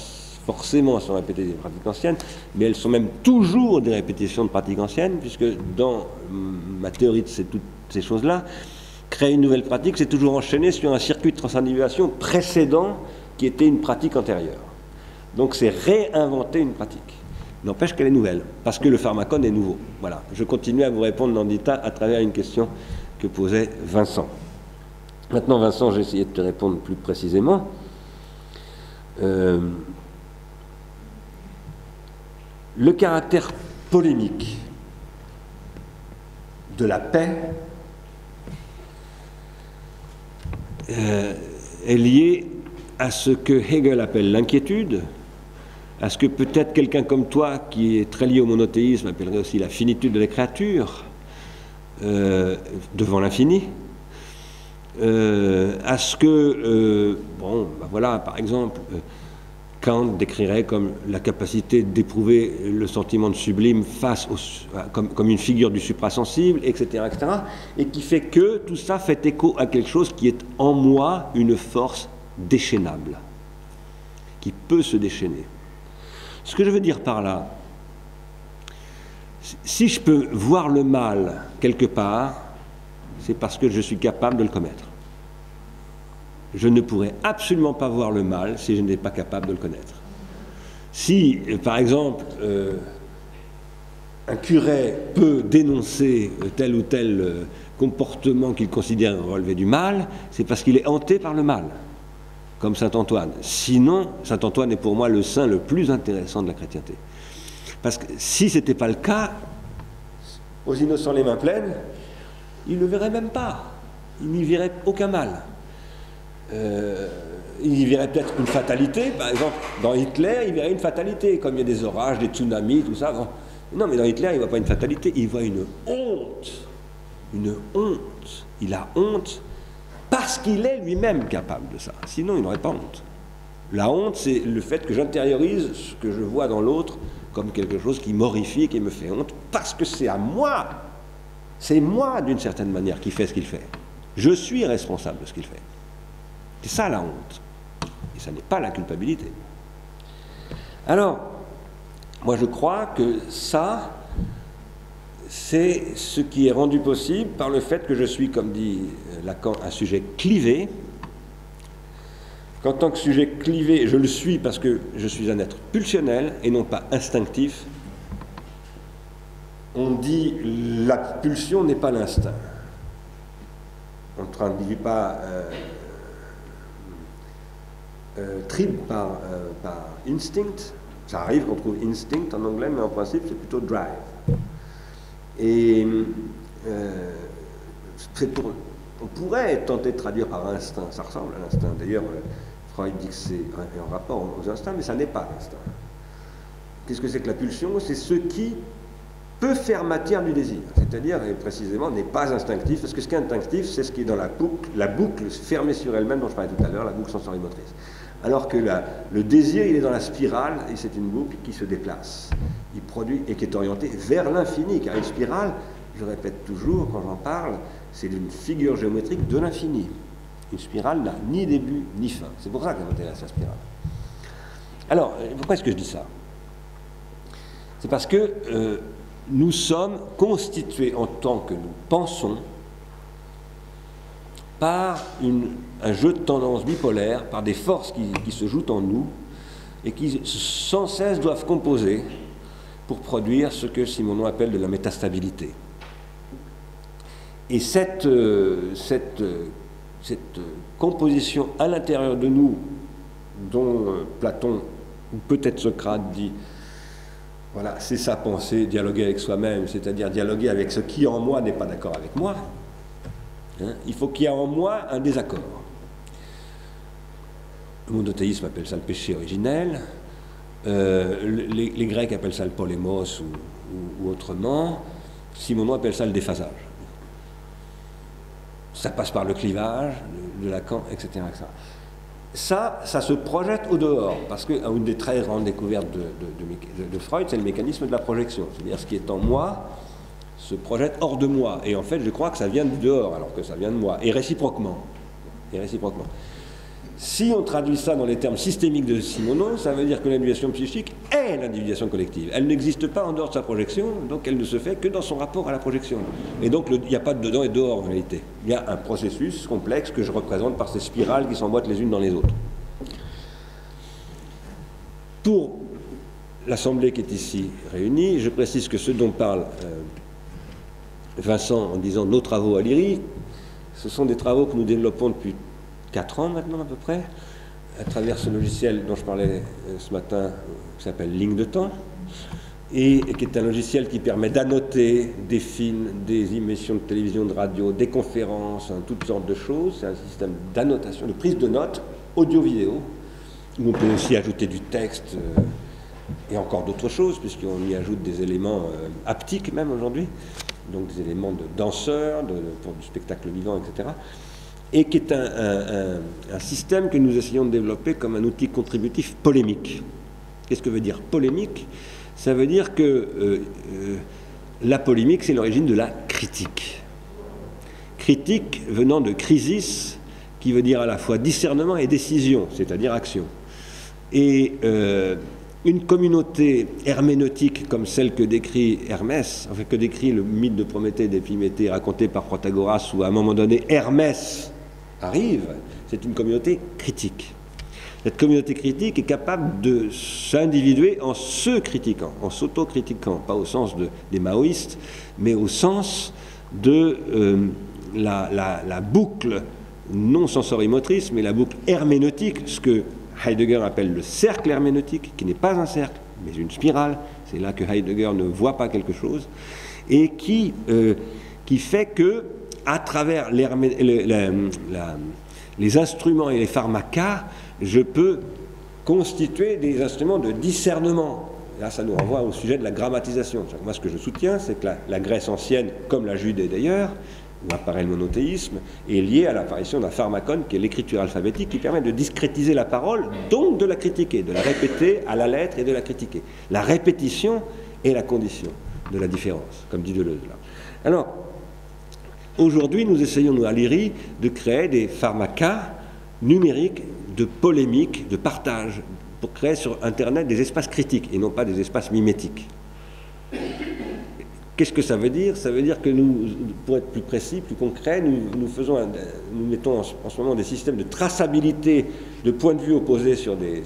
Speaker 1: forcément sans répéter des pratiques anciennes, mais elles sont même toujours des répétitions de pratiques anciennes, puisque dans ma théorie de toutes ces choses-là, créer une nouvelle pratique, c'est toujours enchaîner sur un circuit de transindividuation précédent qui était une pratique antérieure. Donc c'est réinventer une pratique. N'empêche qu'elle est nouvelle, parce que le pharmacone est nouveau. Voilà, je continue à vous répondre, Nandita, à travers une question que posait Vincent. Maintenant, Vincent, j'ai essayé de te répondre plus précisément. Le caractère polémique de la paix est lié à ce que Hegel appelle l'inquiétude, à ce que peut-être quelqu'un comme toi, qui est très lié au monothéisme, appellerait aussi la finitude de la créature, devant l'infini, à ce que, voilà, par exemple, Kant décrirait comme la capacité d'éprouver le sentiment de sublime comme une figure du suprasensible, etc., etc., et qui fait que tout ça fait écho à quelque chose qui est en moi une force déchaînable, qui peut se déchaîner. Ce que je veux dire par là, si je peux voir le mal quelque part, c'est parce que je suis capable de le commettre. Je ne pourrais absolument pas voir le mal si je n'étais pas capable de le connaître. Si, par exemple, un curé peut dénoncer tel ou tel comportement qu'il considère relever du mal, c'est parce qu'il est hanté par le mal, comme saint Antoine. Sinon, saint Antoine est pour moi le saint le plus intéressant de la chrétienté. Parce que si ce n'était pas le cas, aux innocents les mains pleines, il ne le verrait même pas. Il n'y verrait aucun mal. Il y verrait peut-être une fatalité, par exemple, dans Hitler, il verrait une fatalité, comme il y a des orages, des tsunamis, tout ça. Bon. Non, mais dans Hitler, il ne voit pas une fatalité, il voit une honte. Une honte. Il a honte parce qu'il est lui-même capable de ça. Sinon, il n'aurait pas honte. La honte, c'est le fait que j'intériorise ce que je vois dans l'autre comme quelque chose qui m'horrifie, qui me fait honte, parce que c'est à moi. C'est moi, d'une certaine manière, qui fait ce qu'il fait. Je suis responsable de ce qu'il fait. C'est ça la honte. Et ça n'est pas la culpabilité. Alors, moi je crois que ça, c'est ce qui est rendu possible par le fait que je suis, comme dit Lacan, un sujet clivé. Qu'en tant que sujet clivé, je le suis parce que je suis un être pulsionnel et non pas instinctif. on dit la pulsion n'est pas l'instinct. On ne traduit pas trip par instinct. Ça arrive qu'on trouve instinct en anglais, mais en principe c'est plutôt drive. Et on pourrait tenter de traduire par instinct, ça ressemble à l'instinct. D'ailleurs, Freud dit que c'est en rapport aux instincts, mais ça n'est pas l'instinct. Qu'est-ce que c'est que la pulsion? C'est ce qui peut faire matière du désir, c'est-à-dire, et précisément, n'est pas instinctif, parce que ce qui est instinctif, c'est ce qui est dans la boucle fermée sur elle-même dont je parlais tout à l'heure, la boucle sensorimotrice. Alors que le désir, il est dans la spirale, et c'est une boucle qui se déplace. Il produit, et qui est orientée vers l'infini, car une spirale, je répète toujours quand j'en parle, c'est une figure géométrique de l'infini. Une spirale n'a ni début ni fin. C'est pour ça qu'elle m'intéresse, la spirale. Alors, pourquoi est-ce que je dis ça? C'est parce que nous sommes constitués en tant que nous pensons par un jeu de tendances bipolaires, par des forces qui se jouent en nous et qui sans cesse doivent composer pour produire ce que Simonon appelle de la métastabilité. Et cette composition à l'intérieur de nous, dont Platon, ou peut-être Socrate, dit, voilà, c'est sa pensée, dialoguer avec soi-même, c'est-à-dire dialoguer avec ce qui en moi n'est pas d'accord avec moi. Hein, il faut qu'il y ait en moi un désaccord. Le monothéisme appelle ça le péché originel, les Grecs appellent ça le polémos ou autrement, Simonon appelle ça le déphasage. Ça passe par le clivage de Lacan, etc. etc. Ça se projette au dehors, parce qu'une des très grandes découvertes de Freud, c'est le mécanisme de la projection. C'est-à-dire ce qui est en moi se projette hors de moi. Et en fait, je crois que ça vient du dehors, alors que ça vient de moi. Et réciproquement. Si on traduit ça dans les termes systémiques de Simonon, ça veut dire que l'individuation psychique est l'individuation collective. Elle n'existe pas en dehors de sa projection, donc elle ne se fait que dans son rapport à la projection. Et donc il n'y a pas de dedans et dehors en réalité. Il y a un processus complexe que je représente par ces spirales qui s'emboîtent les unes dans les autres. Pour l'Assemblée qui est ici réunie, je précise que ce dont parle Vincent en disant nos travaux à l'IRI, ce sont des travaux que nous développons depuis 4 ans maintenant à peu près, à travers ce logiciel dont je parlais ce matin, qui s'appelle Ligne de temps, et qui est un logiciel qui permet d'annoter des films, des émissions de télévision, de radio, des conférences, toutes sortes de choses. C'est un système d'annotation, de prise de notes, audio-vidéo, où on peut aussi ajouter du texte et encore d'autres choses, puisqu'on y ajoute des éléments haptiques même aujourd'hui, donc des éléments de danseurs, pour du spectacle vivant, etc., et qui est un système que nous essayons de développer comme un outil contributif polémique. Qu'est-ce que veut dire polémique? Ça veut dire que la polémique, c'est l'origine de la critique. Critique venant de crisis, qui veut dire à la fois discernement et décision, c'est-à-dire action. Et une communauté herméneutique comme celle que décrit Hermès, enfin que décrit le mythe de Prométhée et d'Épiméthée raconté par Protagoras, où à un moment donné Hermès arrive, c'est une communauté critique. Cette communauté critique est capable de s'individuer en se critiquant, en s'auto-critiquant, pas au sens des maoïstes, mais au sens de la boucle non sensorimotrice, mais la boucle herméneutique, ce que Heidegger appelle le cercle herméneutique, qui n'est pas un cercle, mais une spirale. C'est là que Heidegger ne voit pas quelque chose, et qui fait que, à travers les instruments et les pharmacas, je peux constituer des instruments de discernement. Là, ça nous renvoie au sujet de la grammatisation. Moi, ce que je soutiens, c'est que la Grèce ancienne, comme la Judée d'ailleurs, où apparaît le monothéisme, est liée à l'apparition d'un pharmacon, qui est l'écriture alphabétique, qui permet de discrétiser la parole, donc de la critiquer, de la répéter à la lettre et de la critiquer. La répétition est la condition de la différence, comme dit Deleuze là. Alors, aujourd'hui, nous essayons, nous, à l'IRI, de créer des pharmacas numériques de polémique, de partage, pour créer sur Internet des espaces critiques et non pas des espaces mimétiques. Qu'est-ce que ça veut dire? Ça veut dire que nous, pour être plus précis, plus concret, nous mettons en ce moment des systèmes de traçabilité de points de vue opposés sur des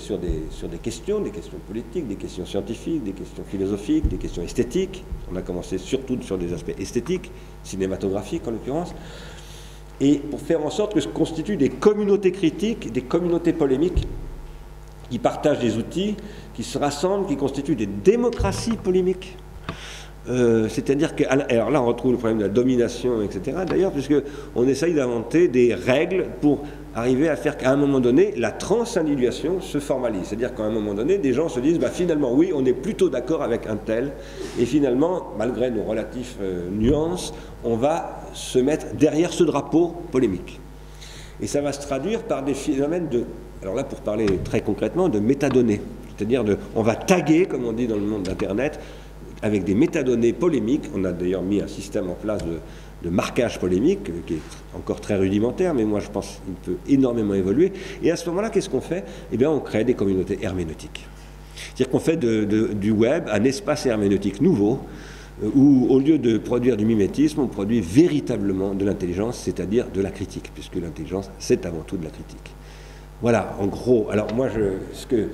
Speaker 1: questions politiques, des questions scientifiques, des questions philosophiques, des questions esthétiques. On a commencé surtout sur des aspects esthétiques, cinématographiques en l'occurrence, et pour faire en sorte que se constituent des communautés critiques, des communautés polémiques, qui partagent des outils, qui se rassemblent, qui constituent des démocraties polémiques. C'est-à-dire que, alors là on retrouve le problème de la domination, etc. D'ailleurs, puisqu'on essaye d'inventer des règles pour arriver à faire qu'à un moment donné, la transindividuation se formalise. C'est-à-dire qu'à un moment donné, des gens se disent, bah, finalement, oui, on est plutôt d'accord avec un tel, et finalement, malgré nos relatives nuances, on va se mettre derrière ce drapeau polémique. Et ça va se traduire par des phénomènes de, alors là pour parler très concrètement, de métadonnées. C'est-à-dire on va taguer, comme on dit dans le monde d'Internet, avec des métadonnées polémiques. On a d'ailleurs mis un système en place de marquage polémique qui est encore très rudimentaire, mais moi je pense qu'il peut énormément évoluer. Et à ce moment-là, qu'est-ce qu'on fait? Eh bien, on crée des communautés herméneutiques. C'est-à-dire qu'on fait du web un espace herméneutique nouveau, où au lieu de produire du mimétisme, on produit véritablement de l'intelligence, c'est-à-dire de la critique, puisque l'intelligence, c'est avant tout de la critique. Voilà, en gros. Alors moi, ce que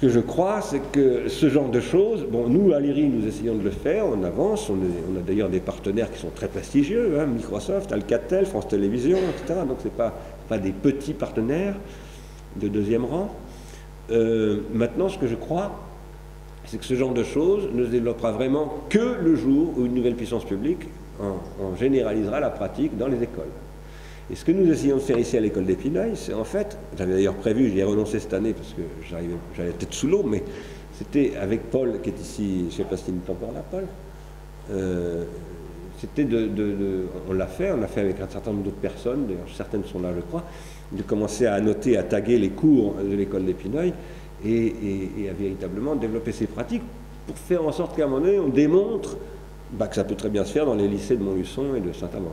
Speaker 1: je crois, c'est que ce genre de choses, bon, nous, à l'IRI, nous essayons de le faire, on avance, on a d'ailleurs des partenaires qui sont très prestigieux, hein, Microsoft, Alcatel, France Télévisions, etc. Donc ce n'est pas des petits partenaires de deuxième rang. Maintenant, ce que je crois, c'est que ce genre de choses ne se développera vraiment que le jour où une nouvelle puissance publique en généralisera la pratique dans les écoles. Et ce que nous essayons de faire ici à l'école d'Épinal, c'est en fait, j'avais d'ailleurs prévu, j'y ai renoncé cette année parce que j'allais peut-être sous l'eau, mais c'était avec Paul qui est ici, je ne sais pas s'il est encore là, Paul, c'était on l'a fait avec un certain nombre d'autres personnes, d'ailleurs certaines sont là je crois, de commencer à annoter, à taguer les cours de l'école d'Épinal et à véritablement développer ces pratiques pour faire en sorte qu'à un moment donné on démontre que ça peut très bien se faire dans les lycées de Montluçon et de Saint-Amand.